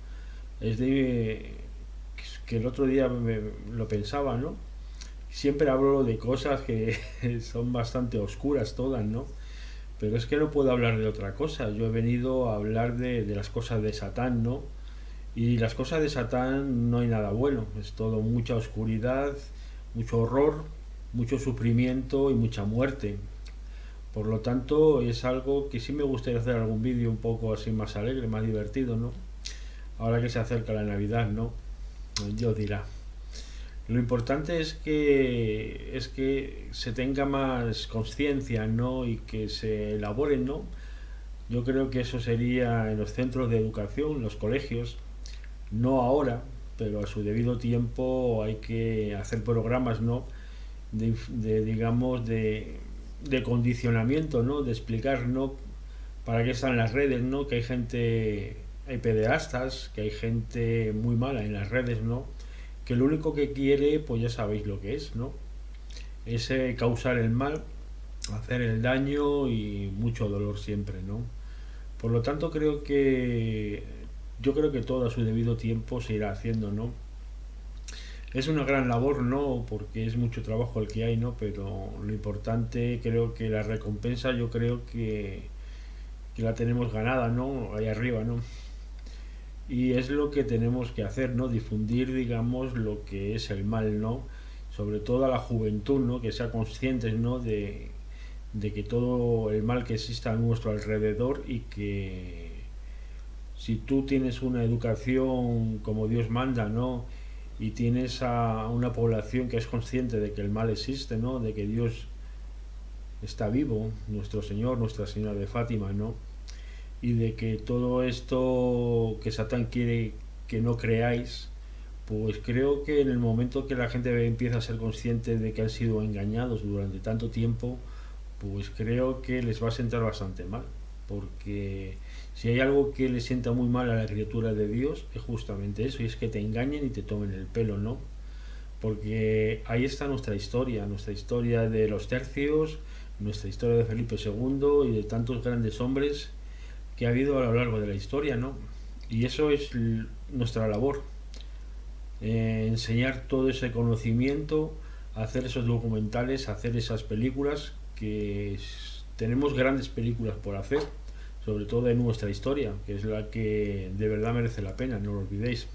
Es de que el otro día lo pensaba, ¿no? Siempre hablo de cosas que son bastante oscuras todas, ¿no? Pero es que no puedo hablar de otra cosa. Yo he venido a hablar de las cosas de Satán, ¿no? Y las cosas de Satán no hay nada bueno. Es todo mucha oscuridad, mucho horror, mucho sufrimiento y mucha muerte. Por lo tanto, es algo que sí me gustaría hacer algún vídeo un poco así más alegre, más divertido, ¿no? Ahora que se acerca la Navidad, ¿no? Dios dirá. Lo importante es que se tenga más conciencia, ¿no? Y que se elaboren, ¿no? Yo creo que eso sería en los centros de educación, los colegios, no ahora, pero a su debido tiempo hay que hacer programas, ¿no? Digamos, de condicionamiento, ¿no? De explicar, ¿no? Para qué están las redes, ¿no? Que hay gente, hay pederastas, que hay gente muy mala en las redes, ¿no? Que lo único que quiere, pues ya sabéis lo que es, ¿no? Es causar el mal, hacer el daño y mucho dolor siempre, ¿no? Por lo tanto, yo creo que todo a su debido tiempo se irá haciendo, ¿no? Es una gran labor, ¿no? Porque es mucho trabajo el que hay, ¿no? Pero lo importante, creo que la recompensa, yo creo que la tenemos ganada, ¿no? Ahí arriba, ¿no? Y es lo que tenemos que hacer, ¿no? Difundir, digamos, lo que es el mal, ¿no? Sobre todo a la juventud, ¿no? Que sea conscientes, ¿no? De que todo el mal que exista a nuestro alrededor y que si tú tienes una educación como Dios manda, ¿no? Y tienes a una población que es consciente de que el mal existe, ¿no? De que Dios está vivo, nuestro Señor, Nuestra Señora de Fátima, ¿no? Y de que todo esto que Satán quiere que no creáis, pues creo que en el momento que la gente empieza a ser consciente de que han sido engañados durante tanto tiempo, pues creo que les va a sentar bastante mal, porque si hay algo que le sienta muy mal a la criatura de Dios es justamente eso, y es que te engañen y te tomen el pelo, ¿no? porque ahí está nuestra historia de los tercios, nuestra historia de Felipe II y de tantos grandes hombres que ha habido a lo largo de la historia, ¿no? Y eso es nuestra labor, enseñar todo ese conocimiento, hacer esos documentales, hacer esas películas, que tenemos grandes películas por hacer, sobre todo de nuestra historia, que es la que de verdad merece la pena, no lo olvidéis.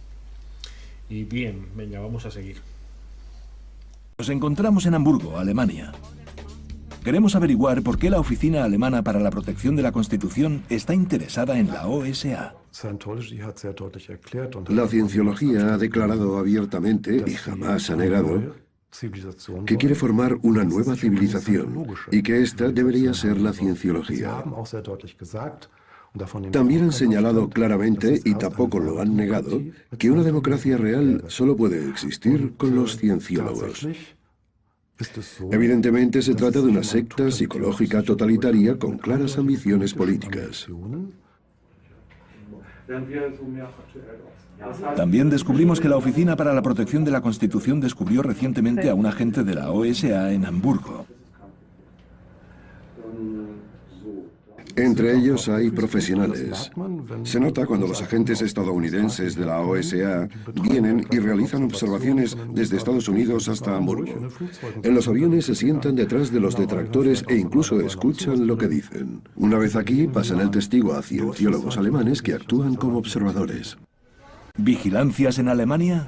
Y bien, venga, vamos a seguir. Nos encontramos en Hamburgo, Alemania. Queremos averiguar por qué la Oficina Alemana para la Protección de la Constitución está interesada en la OSA. La cienciología ha declarado abiertamente, y jamás ha negado, que quiere formar una nueva civilización y que esta debería ser la cienciología. También han señalado claramente, y tampoco lo han negado, que una democracia real solo puede existir con los cienciólogos. Evidentemente se trata de una secta psicológica totalitaria con claras ambiciones políticas. También descubrimos que la Oficina para la Protección de la Constitución descubrió recientemente a un agente de la OSA en Hamburgo. Entre ellos hay profesionales. Se nota cuando los agentes estadounidenses de la OSA vienen y realizan observaciones desde Estados Unidos hasta Hamburgo. En los aviones se sientan detrás de los detractores e incluso escuchan lo que dicen. Una vez aquí, pasan el testigo a cienciólogos alemanes que actúan como observadores. ¿Vigilancias en Alemania?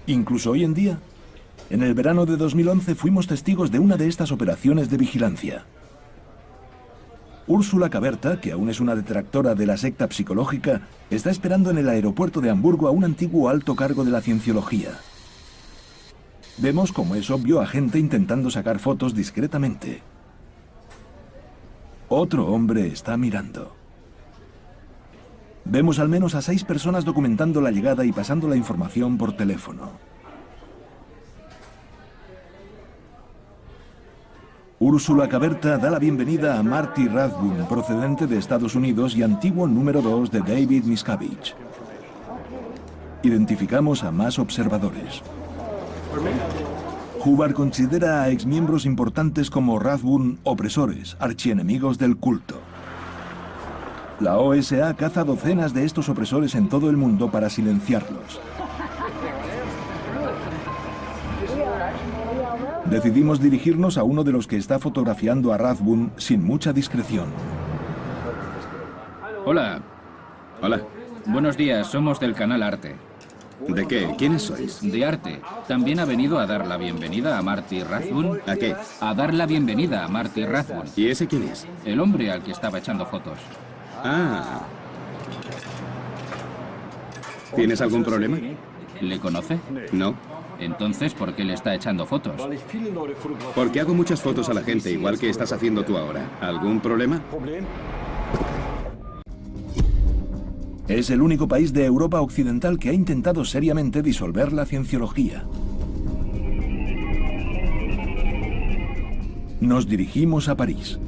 ¿Incluso hoy en día? En el verano de 2011 fuimos testigos de una de estas operaciones de vigilancia. Úrsula Caberta, que aún es una detractora de la secta psicológica, está esperando en el aeropuerto de Hamburgo a un antiguo alto cargo de la cienciología. Vemos, como es obvio, a gente intentando sacar fotos discretamente. Otro hombre está mirando. Vemos al menos a 6 personas documentando la llegada y pasando la información por teléfono. Úrsula Caberta da la bienvenida a Marty Rathbun, procedente de Estados Unidos y antiguo número 2 de David Miscavige. Identificamos a más observadores. Hubbard considera a exmiembros importantes como Rathbun opresores, archienemigos del culto. La OSA caza docenas de estos opresores en todo el mundo para silenciarlos. Decidimos dirigirnos a uno de los que está fotografiando a Rathbun sin mucha discreción. Hola. Hola. Buenos días, somos del canal Arte. ¿De qué? ¿Quiénes sois? De Arte. También ha venido a dar la bienvenida a Marty Rathbun. ¿A qué? A dar la bienvenida a Marty Rathbun. ¿Y ese quién es? El hombre al que estaba echando fotos. Ah. ¿Tienes algún problema? ¿Le conoce? No. Entonces, ¿por qué le está echando fotos? Porque hago muchas fotos a la gente, igual que estás haciendo tú ahora. ¿Algún problema? Es el único país de Europa Occidental que ha intentado seriamente disolver la cienciología. Nos dirigimos a París.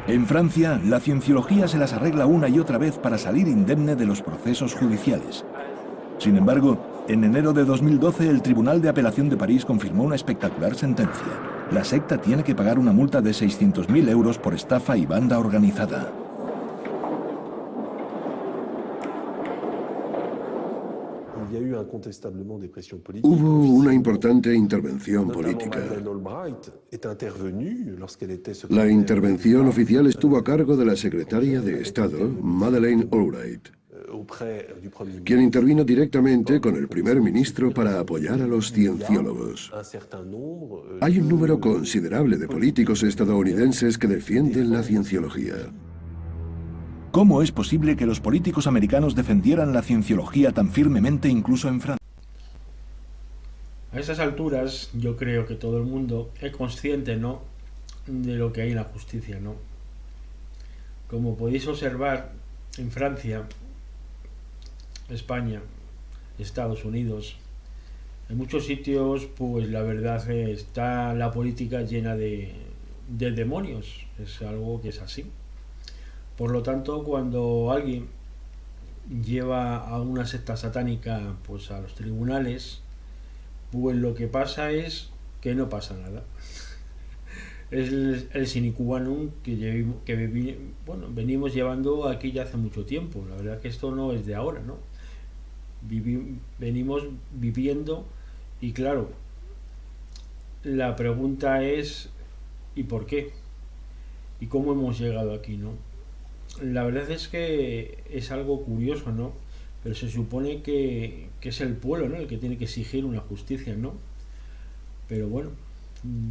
En Francia, la cienciología se las arregla una y otra vez para salir indemne de los procesos judiciales. Sin embargo, en enero de 2012, el Tribunal de Apelación de París confirmó una espectacular sentencia. La secta tiene que pagar una multa de 600.000 euros por estafa y banda organizada. Hubo una importante intervención política. La intervención oficial estuvo a cargo de la secretaria de Estado, Madeleine Albright, quien intervino directamente con el primer ministro para apoyar a los cienciólogos. Hay un número considerable de políticos estadounidenses que defienden la cienciología. ¿Cómo es posible que los políticos americanos defendieran la cienciología tan firmemente incluso en Francia? A esas alturas yo creo que todo el mundo es consciente, ¿no?, de lo que hay en la justicia, ¿no? Como podéis observar, en Francia, España, Estados Unidos, en muchos sitios, pues la verdad está la política llena de demonios. Es algo que es así. Por lo tanto, cuando alguien lleva a una secta satánica pues a los tribunales, Pues lo que pasa es que no pasa nada. Es el sine qua non que venimos llevando aquí ya hace mucho tiempo. La verdad que esto no es de ahora, ¿no? Venimos viviendo, y claro, la pregunta es ¿y por qué? ¿Y cómo hemos llegado aquí, no? La verdad es que es algo curioso, ¿no? Pero se supone que es el pueblo, ¿no?, el que tiene que exigir una justicia, ¿no? Pero bueno,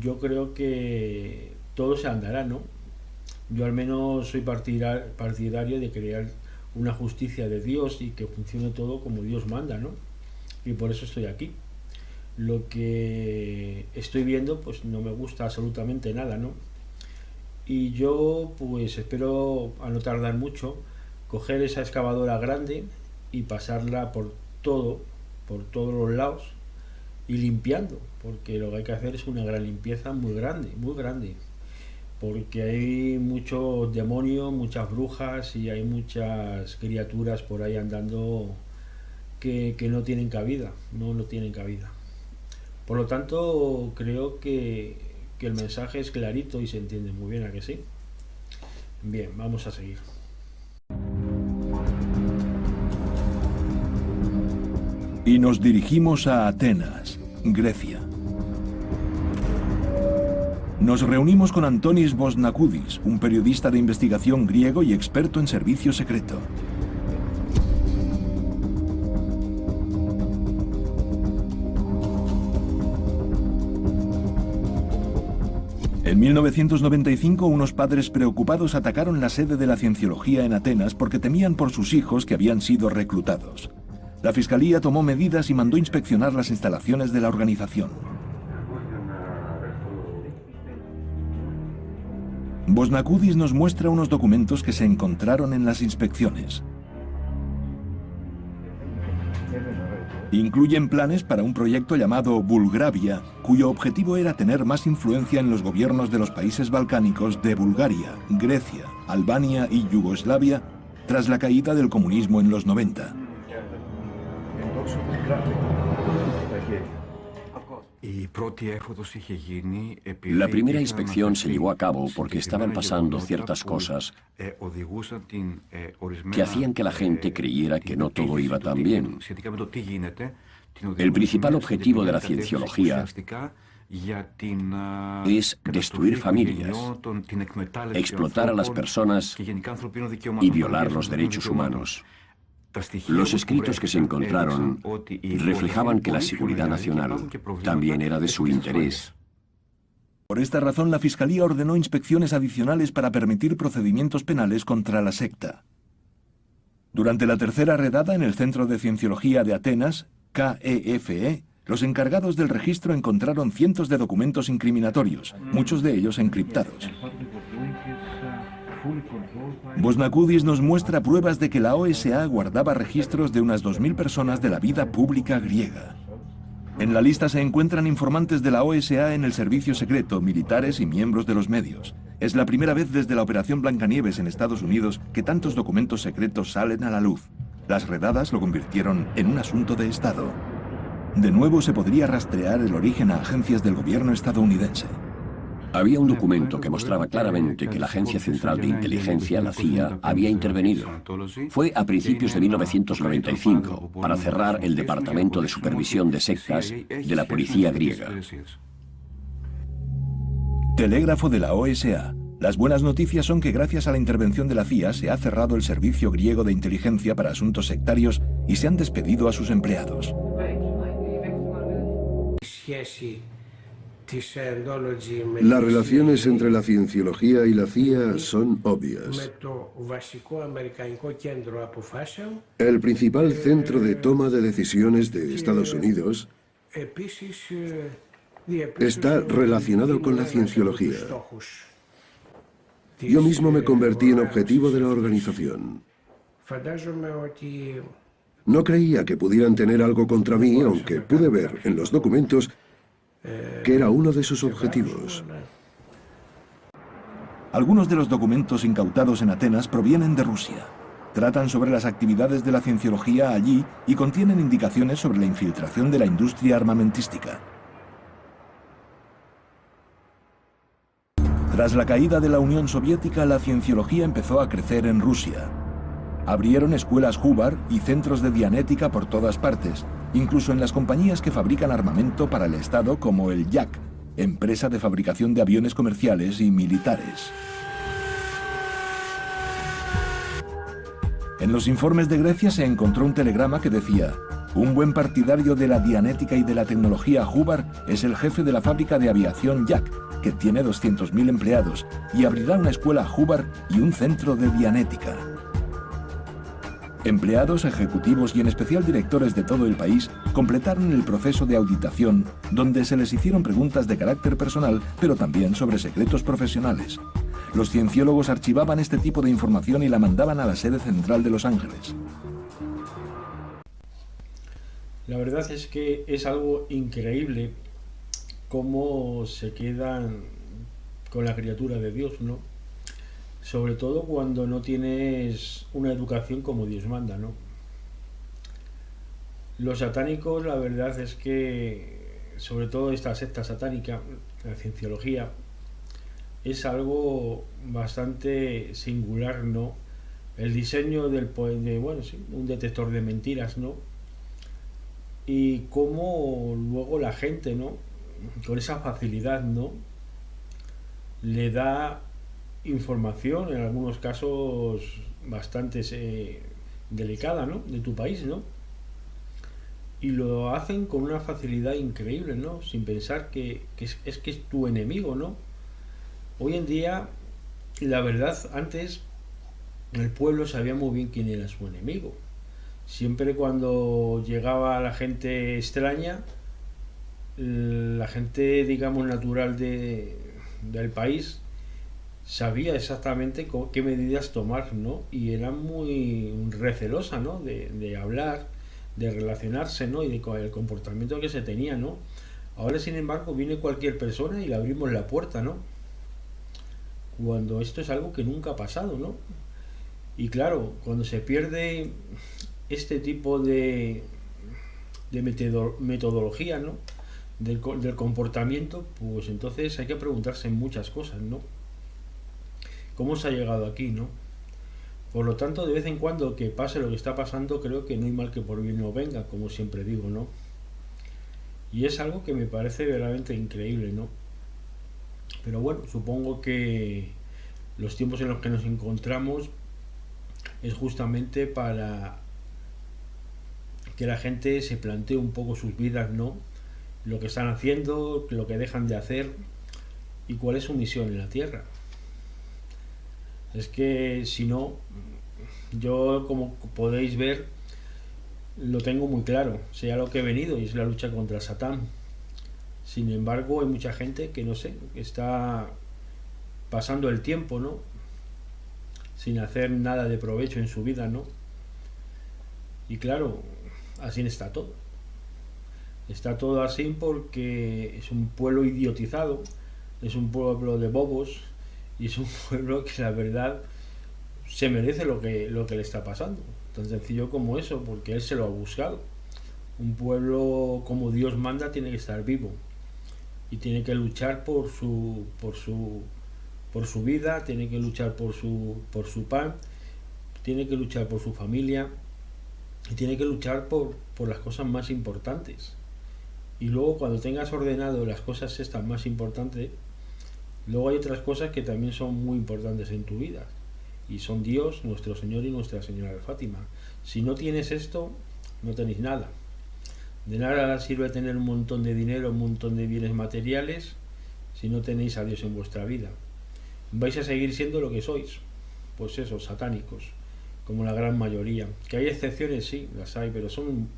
yo creo que todo se andará, ¿no? Yo al menos soy partidario de crear una justicia de Dios y que funcione todo como Dios manda, ¿no? Y por eso estoy aquí. Lo que estoy viendo pues no me gusta absolutamente nada, ¿no? Y yo pues espero, a no tardar mucho, coger esa excavadora grande y pasarla por todos los lados y limpiando, porque lo que hay que hacer es una gran limpieza muy grande, porque hay mucho demonio, muchas brujas y hay muchas criaturas por ahí andando que no tienen cabida, no tienen cabida. Por lo tanto, creo que el mensaje es clarito y se entiende muy bien, ¿a que sí? Bien, vamos a seguir. Y nos dirigimos a Atenas, Grecia. Nos reunimos con Antonis Bosnakoudis, un periodista de investigación griego y experto en servicio secreto. En 1995, unos padres preocupados atacaron la sede de la Cienciología en Atenas porque temían por sus hijos que habían sido reclutados. La Fiscalía tomó medidas y mandó inspeccionar las instalaciones de la organización. Bosnakoudis nos muestra unos documentos que se encontraron en las inspecciones. Incluyen planes para un proyecto llamado Bulgravia, cuyo objetivo era tener más influencia en los gobiernos de los países balcánicos de Bulgaria, Grecia, Albania y Yugoslavia tras la caída del comunismo en los 90. La primera inspección se llevó a cabo porque estaban pasando ciertas cosas que hacían que la gente creyera que no todo iba tan bien. El principal objetivo de la cienciología es destruir familias, explotar a las personas y violar los derechos humanos. Los escritos que se encontraron reflejaban que la seguridad nacional también era de su interés. Por esta razón, la Fiscalía ordenó inspecciones adicionales para permitir procedimientos penales contra la secta. Durante la tercera redada en el Centro de Cienciología de Atenas, KEFE, los encargados del registro encontraron cientos de documentos incriminatorios, muchos de ellos encriptados. Bosnakoudis nos muestra pruebas de que la OSA guardaba registros de unas 2000 personas de la vida pública griega. En la lista se encuentran informantes de la OSA en el servicio secreto, militares y miembros de los medios. Es la primera vez desde la Operación Blancanieves en Estados Unidos que tantos documentos secretos salen a la luz. Las redadas lo convirtieron en un asunto de Estado. De nuevo se podría rastrear el origen a agencias del gobierno estadounidense. Había un documento que mostraba claramente que la Agencia Central de Inteligencia, la CIA, había intervenido. Fue a principios de 1995 para cerrar el Departamento de Supervisión de Sectas de la Policía griega. Telégrafo de la OSA. Las buenas noticias son que gracias a la intervención de la CIA se ha cerrado el servicio griego de inteligencia para asuntos sectarios y se han despedido a sus empleados. Las relaciones entre la cienciología y la CIA son obvias. El principal centro de toma de decisiones de Estados Unidos está relacionado con la cienciología. Yo mismo me convertí en objetivo de la organización. No creía que pudieran tener algo contra mí, aunque pude ver en los documentos que era uno de sus objetivos. Algunos de los documentos incautados en Atenas provienen de Rusia. Tratan sobre las actividades de la cienciología allí y contienen indicaciones sobre la infiltración de la industria armamentística. Tras la caída de la Unión Soviética, la cienciología empezó a crecer en Rusia. Abrieron escuelas Hubbard y centros de dianética por todas partes, incluso en las compañías que fabrican armamento para el Estado como el Yak, empresa de fabricación de aviones comerciales y militares. En los informes de Grecia se encontró un telegrama que decía: un buen partidario de la dianética y de la tecnología Hubbard es el jefe de la fábrica de aviación Yak, que tiene 200.000 empleados, y abrirá una escuela Hubbard y un centro de dianética. Empleados, ejecutivos y en especial directores de todo el país completaron el proceso de auditación, donde se les hicieron preguntas de carácter personal, pero también sobre secretos profesionales. Los cienciólogos archivaban este tipo de información y la mandaban a la sede central de Los Ángeles. La verdad es que es algo increíble cómo se quedan con la criatura de Dios, ¿no? Sobre todo cuando no tienes una educación como Dios manda, ¿no? Los satánicos, la verdad es que, sobre todo esta secta satánica, la cienciología, es algo bastante singular, ¿no? El diseño bueno, sí, un detector de mentiras, ¿no? Y cómo luego la gente, ¿no? Con esa facilidad, ¿no? Le da información, en algunos casos bastante delicada, ¿no? De tu país, ¿no? Y lo hacen con una facilidad increíble, ¿no? Sin pensar que es tu enemigo, ¿no? Hoy en día, la verdad, antes el pueblo sabía muy bien quién era su enemigo. Siempre cuando llegaba la gente extraña, la gente, digamos, natural del país sabía exactamente qué medidas tomar, ¿no? Y era muy recelosa, ¿no? De hablar, de relacionarse, ¿no? Y el comportamiento que se tenía, ¿no? Ahora, sin embargo, viene cualquier persona y le abrimos la puerta, ¿no? Cuando esto es algo que nunca ha pasado, ¿no? Y claro, cuando se pierde este tipo de metodología, ¿no? Del comportamiento, pues entonces hay que preguntarse muchas cosas, ¿no? ¿Cómo se ha llegado aquí, no? Por lo tanto, de vez en cuando que pase lo que está pasando, creo que no hay mal que por bien no venga, como siempre digo, ¿no? Y es algo que me parece verdaderamente increíble, ¿no? Pero bueno, supongo que los tiempos en los que nos encontramos es justamente para que la gente se plantee un poco sus vidas, ¿no? Lo que están haciendo, lo que dejan de hacer y cuál es su misión en la Tierra. Es que si no, yo, como podéis ver, lo tengo muy claro, sé a lo que he venido y es la lucha contra Satán. Sin embargo, hay mucha gente que no sé, que está pasando el tiempo, ¿no? Sin hacer nada de provecho en su vida, ¿no? Y claro, así está todo. Está todo así porque es un pueblo idiotizado, es un pueblo de bobos y es un pueblo que la verdad se merece lo que le está pasando. Tan sencillo como eso, porque él se lo ha buscado. Un pueblo como Dios manda tiene que estar vivo y tiene que luchar por su vida, tiene que luchar por su pan, tiene que luchar por su familia y tiene que luchar por las cosas más importantes. Y luego, cuando tengas ordenado las cosas estas más importantes, luego hay otras cosas que también son muy importantes en tu vida, y son Dios, nuestro Señor y Nuestra Señora de Fátima. Si no tienes esto, no tenéis nada. De nada sirve tener un montón de dinero, un montón de bienes materiales, si no tenéis a Dios en vuestra vida. Vais a seguir siendo lo que sois, pues eso, satánicos, como la gran mayoría. Que hay excepciones, sí, las hay, pero son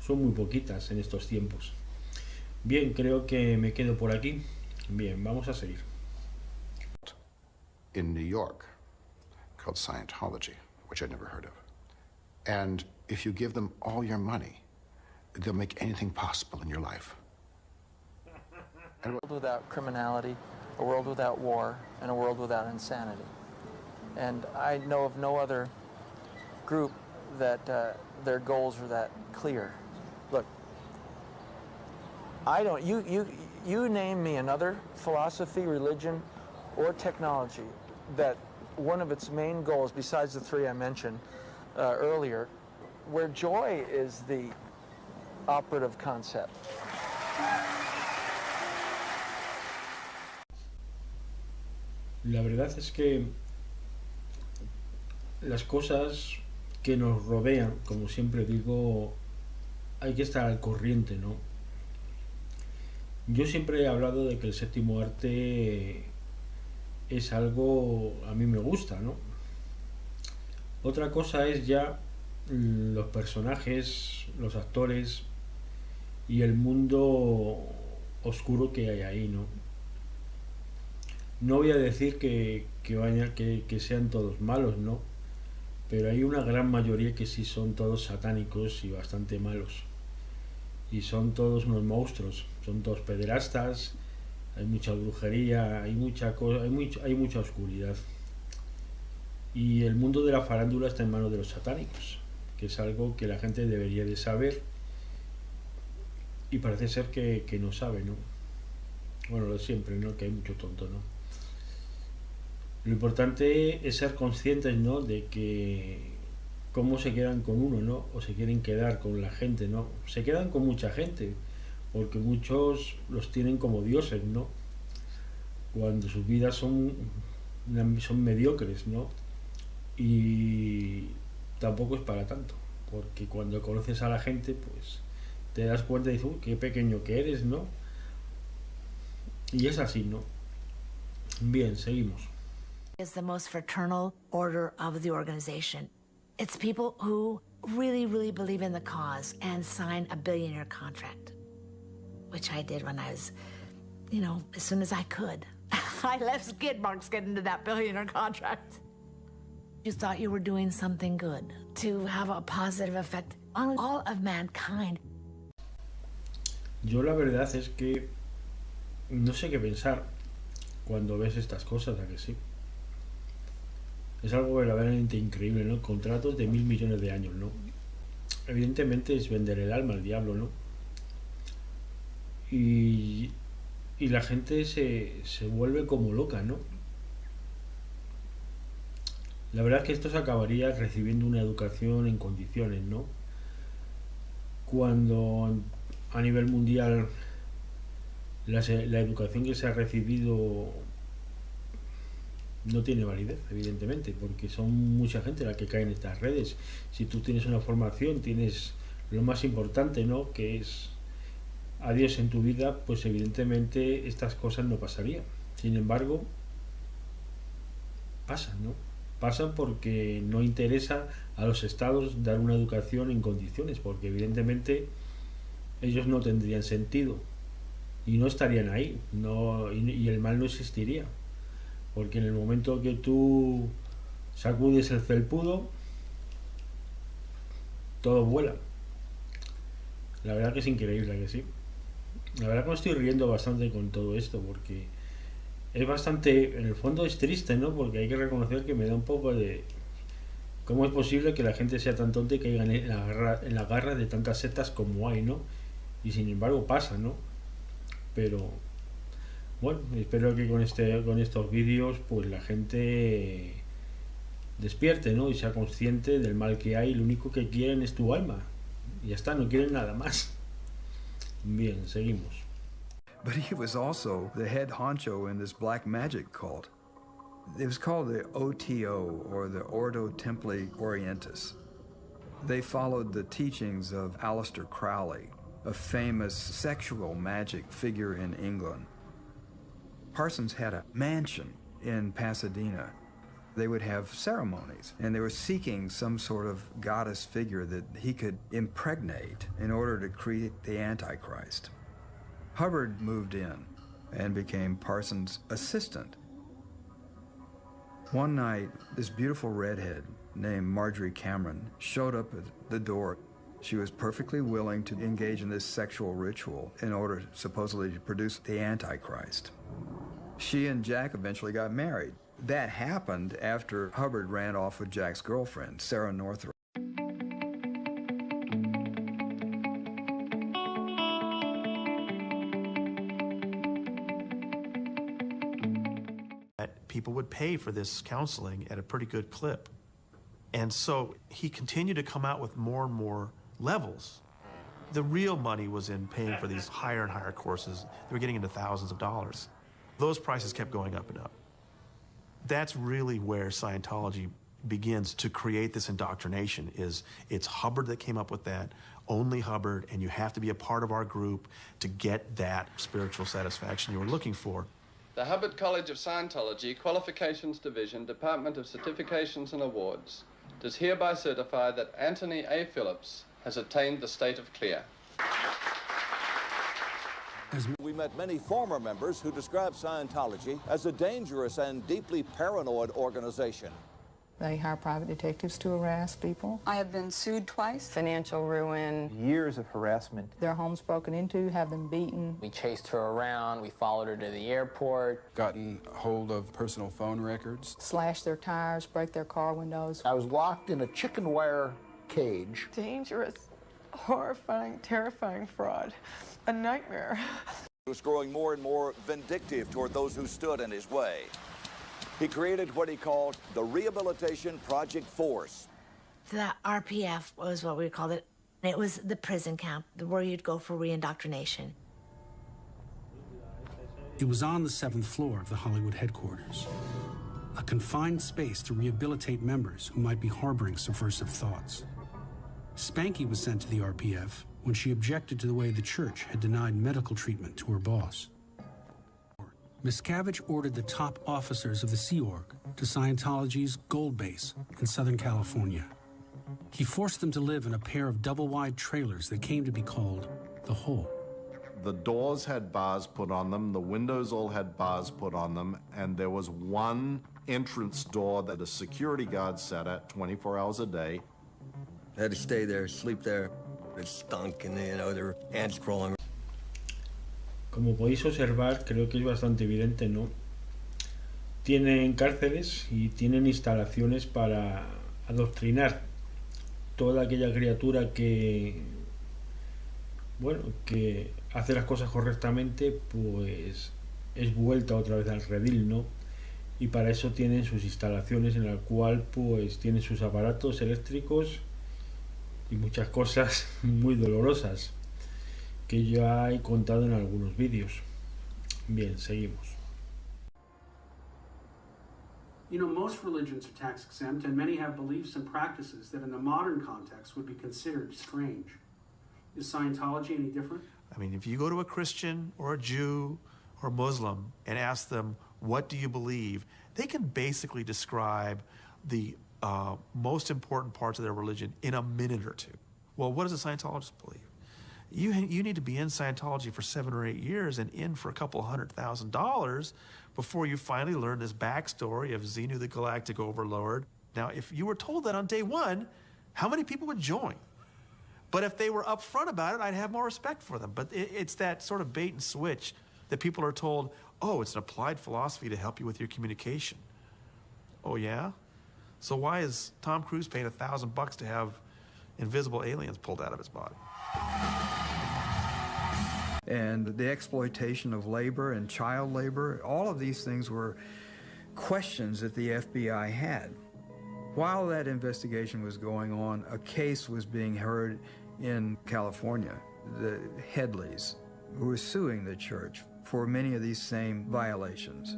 muy poquitas en estos tiempos. Bien, creo que me quedo por aquí. Bien, vamos a seguir. In New York, called Scientology, which I'd never heard of. And if you give them all your money, they'll make anything possible in your life. A world without criminality, a world without war, and a world without insanity. And I know of no other group that their goals are that clear. Look, I don't. You name me another philosophy, religion, or technology that one of its main goals, besides the three I mentioned earlier, where joy is the operative concept. La verdad es que las cosas que nos rodean, como siempre digo, hay que estar al corriente, ¿no? Yo siempre he hablado de que el séptimo arte es algo, a mí me gusta, ¿no? Otra cosa es ya los personajes, los actores y el mundo oscuro que hay ahí, ¿no? No voy a decir que sean todos malos, ¿no? Pero hay una gran mayoría que sí son todos satánicos y bastante malos. Y son todos unos monstruos, son todos pederastas, hay mucha brujería, hay mucha oscuridad. Y el mundo de la farándula está en manos de los satánicos, que es algo que la gente debería de saber y parece ser que no sabe, ¿no? Bueno, lo de siempre, ¿no? Que hay mucho tonto, ¿no? Lo importante es ser conscientes, ¿no? De que cómo se quedan con uno, ¿no? O se quieren quedar con la gente, ¿no? Se quedan con mucha gente, porque muchos los tienen como dioses, ¿no? Cuando sus vidas son mediocres, ¿no? Y tampoco es para tanto, porque cuando conoces a la gente, pues te das cuenta y dices, uy, qué pequeño que eres, ¿no? Y es así, ¿no? Bien, seguimos. Is the most fraternal order of the organization. It's people who really, really believe in the cause and sign a billionaire contract, which I did when I was, you know, as soon as I could. I left skid marks getting into that billionaire contract. You thought you were doing something good to have a positive effect on all of mankind. Yo la verdad es que no sé qué pensar cuando ves estas cosas, ¿a que sí? Es algo verdaderamente increíble, ¿no? Contratos de 1.000 millones de años, ¿no? Evidentemente es vender el alma al diablo, ¿no? Y la gente se vuelve como loca, ¿no? La verdad es que esto se acabaría recibiendo una educación en condiciones, ¿no? Cuando a nivel mundial la educación que se ha recibido no tiene validez, evidentemente, porque son mucha gente la que cae en estas redes. Si tú tienes una formación, tienes lo más importante, ¿no? Que es a Dios en tu vida, pues evidentemente estas cosas no pasarían. Sin embargo, pasan, ¿no? Pasan porque no interesa a los estados dar una educación en condiciones, porque evidentemente ellos no tendrían sentido y no estarían ahí, y el mal no existiría. Porque en el momento que tú sacudes el felpudo, todo vuela. La verdad que es increíble, que sí. La verdad que me estoy riendo bastante con todo esto, porque es bastante, en el fondo es triste, ¿no? Porque hay que reconocer que me da un poco de... ¿Cómo es posible que la gente sea tan tonta y caiga en la garra de tantas sectas como hay, ¿no? Y sin embargo pasa, ¿no? Pero... bueno, espero que con estos vídeos pues la gente despierte, ¿no? Y sea consciente del mal que hay. Lo único que quieren es tu alma. Y ya está, no quieren nada más. Bien, seguimos. But he was also the head honcho in this black magic cult. It was called the OTO, or the Ordo Templi Orientis. They followed the teachings of Aleister Crowley, a famous sexual magic figure in England. Parsons had a mansion in Pasadena. They would have ceremonies, and they were seeking some sort of goddess figure that he could impregnate in order to create the Antichrist. Hubbard moved in and became Parsons' assistant. One night, this beautiful redhead named Marjorie Cameron showed up at the door. She was perfectly willing to engage in this sexual ritual in order supposedly to produce the Antichrist. She and Jack eventually got married. That happened after Hubbard ran off with Jack's girlfriend, Sarah Northrop. people would pay for this counseling at a pretty good clip. And so he continued to come out with more and more levels. The real money was in paying for these higher and higher courses. They were getting into thousands of dollars. Those prices kept going up and up. That's really where Scientology begins to create this indoctrination. It's Hubbard that came up with that, only Hubbard, and you have to be a part of our group to get that spiritual satisfaction you were looking for. The Hubbard College of Scientology, Qualifications Division, Department of Certifications and Awards, does hereby certify that Anthony A. Phillips has attained the state of clear. We met many former members who described Scientology as a dangerous and deeply paranoid organization. They hire private detectives to harass people. I have been sued twice. Financial ruin. Years of harassment. Their homes broken into, have them beaten. We chased her around, we followed her to the airport. Gotten hold of personal phone records. Slash their tires, break their car windows. I was locked in a chicken wire cage. Dangerous, horrifying, terrifying fraud. A nightmare. He was growing more and more vindictive toward those who stood in his way. He created what he called the Rehabilitation Project Force. The RPF was what we called it. It was the prison camp, where you'd go for reindoctrination. It was on the 7th floor of the Hollywood headquarters, a confined space to rehabilitate members who might be harboring subversive thoughts. Spanky was sent to the RPF when she objected to the way the church had denied medical treatment to her boss. Miscavige ordered the top officers of the Sea Org to Scientology's Gold Base in Southern California. He forced them to live in a pair of double-wide trailers that came to be called the Hole. The doors had bars put on them, the windows all had bars put on them, and there was one entrance door that a security guard sat at 24 hours a day. I had to stay there, sleep there. It stunk, and there were ants crawling. Como podéis observar, creo que es bastante evidente, ¿no? Tienen cárceles y tienen instalaciones para adoctrinar toda aquella criatura que, bueno, que hace las cosas correctamente, pues es vuelta otra vez al redil, ¿no? Y para eso tienen sus instalaciones en la cual pues tienen sus aparatos eléctricos y muchas cosas muy dolorosas que ya he contado en algunos vídeos. Bien, seguimos. You know, most religions are tax exempt, and many have beliefs and practices that in the modern context would be considered strange. Is Scientology any different? I mean, if you go to a Christian or a Jew or Muslim and ask them, what do you believe? They can basically describe the most important parts of their religion in a minute or two. Well, what does a Scientologist believe? You need to be in Scientology for 7 or 8 years and in for a couple $100,000 before you finally learn this backstory of Xenu the Galactic Overlord. Now, if you were told that on day one, how many people would join? But if they were upfront about it, I'd have more respect for them. But it's that sort of bait and switch that people are told, oh, it's an applied philosophy to help you with your communication. Oh, yeah? So why is Tom Cruise paying $1,000 to have invisible aliens pulled out of his body? And the exploitation of labor and child labor, all of these things were questions that the FBI had. While that investigation was going on, a case was being heard in California, the Headleys, who were suing the church for many of these same violations.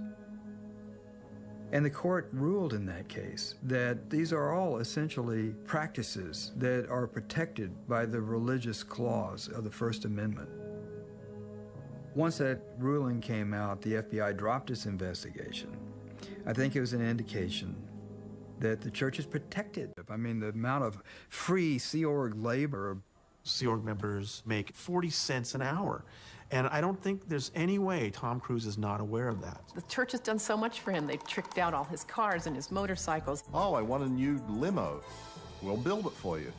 And the court ruled in that case that these are all essentially practices that are protected by the religious clause of the First Amendment. Once that ruling came out, the FBI dropped its investigation. I think it was an indication that the church is protected. I mean, the amount of free Sea Org labor. Sea Org members make 40 cents an hour. And I don't think there's any way Tom Cruise is not aware of that. The church has done so much for him. They've tricked out all his cars and his motorcycles. Oh, I want a new limo. We'll build it for you.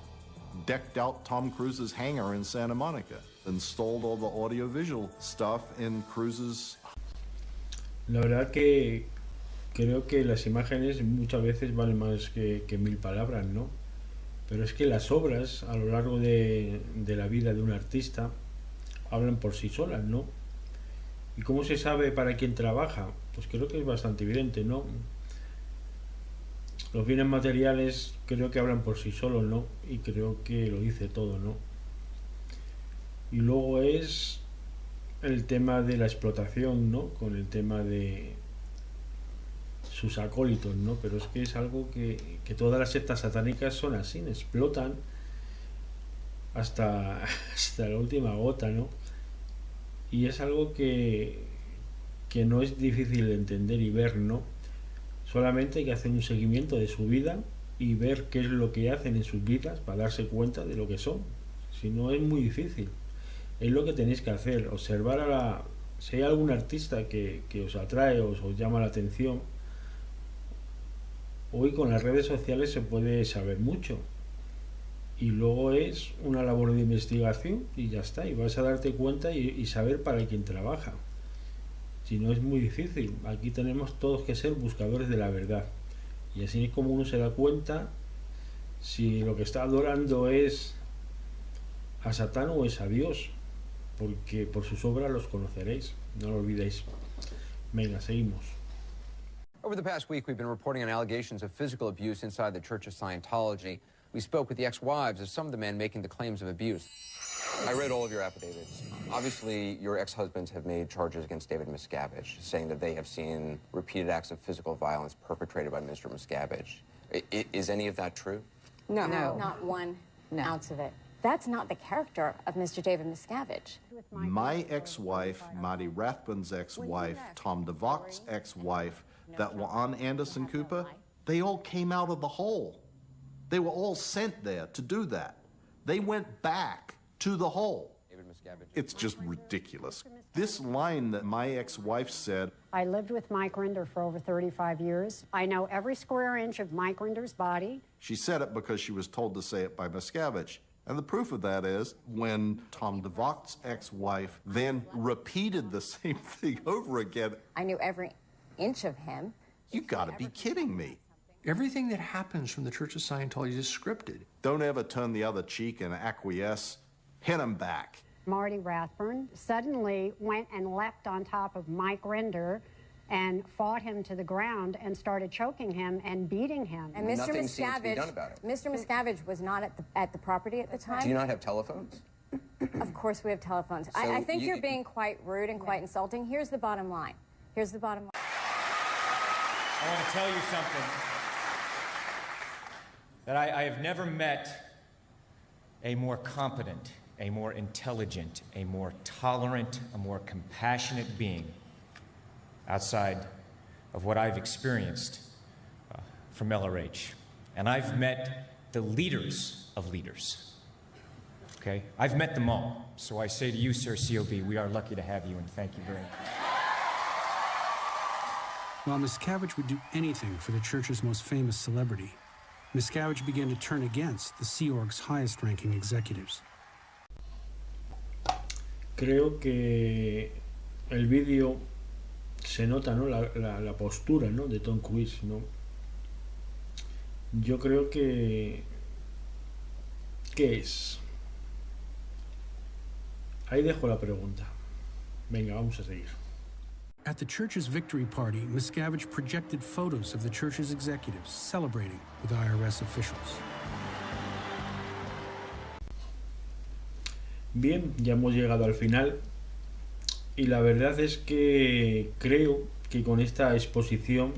Decked out Tom Cruise's hangar in Santa Monica. Installed all the audiovisual stuff in Cruise's. La verdad que creo que las imágenes muchas veces valen más que 1000 palabras, ¿no? Pero es que las obras a lo largo de la vida de un artista hablan por sí solas, ¿no? ¿Y cómo se sabe para quién trabaja? Pues creo que es bastante evidente, ¿no? Los bienes materiales creo que hablan por sí solos, ¿no? Y creo que lo dice todo, ¿no? Y luego es el tema de la explotación, ¿no? Con el tema de sus acólitos, ¿no? Pero es que es algo que todas las sectas satánicas son así, explotan hasta la última gota, ¿no? Y es algo que no es difícil de entender y ver, ¿no? Solamente hay que hacer un seguimiento de su vida y ver qué es lo que hacen en sus vidas para darse cuenta de lo que son. Si no, es muy difícil. Es lo que tenéis que hacer, observar si hay algún artista que os atrae o os llama la atención. Hoy con las redes sociales se puede saber mucho. Y luego es una labor de investigación y ya está. Y vas a darte cuenta y saber para quién trabaja. Si no, es muy difícil. Aquí tenemos todos que ser buscadores de la verdad. Y así es como uno se da cuenta si lo que está adorando es a Satán o es a Dios. Porque por sus obras los conoceréis. No lo olvidéis. Venga, seguimos. Over the past week, we've been reporting on allegations of physical abuse inside the Church of Scientology. We spoke with the ex-wives of some of the men making the claims of abuse. I read all of your affidavits. Obviously, your ex-husbands have made charges against David Miscavige, saying that they have seen repeated acts of physical violence perpetrated by Mr. Miscavige. Is any of that true? No. Not one ounce of it. That's not the character of Mr. David Miscavige. My ex-wife, Marty Rathbun's ex-wife, Tom DeVocht's ex-wife, that were on Anderson Cooper, they all came out of the hole. They were all sent there to do that. They went back to the hole. It's just ridiculous. This line that my ex-wife said, I lived with Mike Rinder for over 35 years. I know every square inch of Mike Rinder's body. She said it because she was told to say it by Miscavige. And the proof of that is when Tom DeVocht's ex-wife then repeated the same thing over again. I knew every inch of him. You gotta be kidding me. Everything that happens from the Church of Scientology is scripted. Don't ever turn the other cheek and acquiesce. Hit him back. Marty Rathbun suddenly went and leapt on top of Mike Rinder and fought him to the ground and started choking him and beating him. And Mr. Miscavige was not at the property at the time. Do you not have telephones? Of course we have telephones. So I think you're being quite rude and quite insulting. Here's the bottom line. Here's the bottom line. I want to tell you something. That I have never met a more competent, a more intelligent, a more tolerant, a more compassionate being outside of what I've experienced from LRH. And I've met the leaders of leaders. Okay? I've met them all. So I say to you, Sir COB, we are lucky to have you, and thank you very much. While Miscavige would do anything for the church's most famous celebrity, Miscavige began to turn against the Sea Org's highest-ranking executives. Creo que el vídeo se nota, ¿no? la postura, ¿no? de Tom Cruise, ¿no? Yo creo que ¿qué es? Ahí dejo la pregunta. Venga, vamos a seguir. At the church's victory party, Miscavige projected photos of the church's executives celebrating with IRS officials. Bien, ya hemos llegado al final y la verdad es que creo que con esta exposición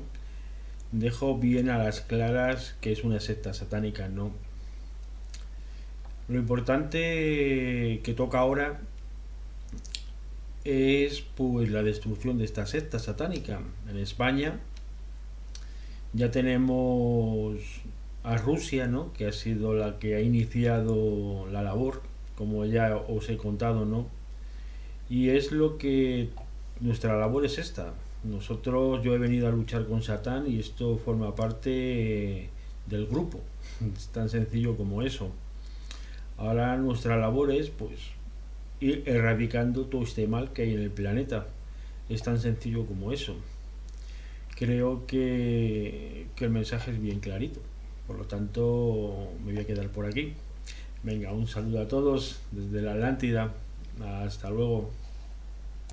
dejo bien a las claras que es una secta satánica, ¿no? Lo importante que toca ahora es pues la destrucción de esta secta satánica. En España ya tenemos a Rusia, ¿no? que ha sido la que ha iniciado la labor, como ya os he contado, ¿no? Y es lo que nuestra labor es esta. Yo he venido a luchar con Satán y esto forma parte del grupo. Es tan sencillo como eso. Ahora nuestra labor es pues ir erradicando todo este mal que hay en el planeta. Es tan sencillo como eso. Creo que el mensaje es bien clarito. Por lo tanto, me voy a quedar por aquí. Venga, un saludo a todos desde la Atlántida. Hasta luego.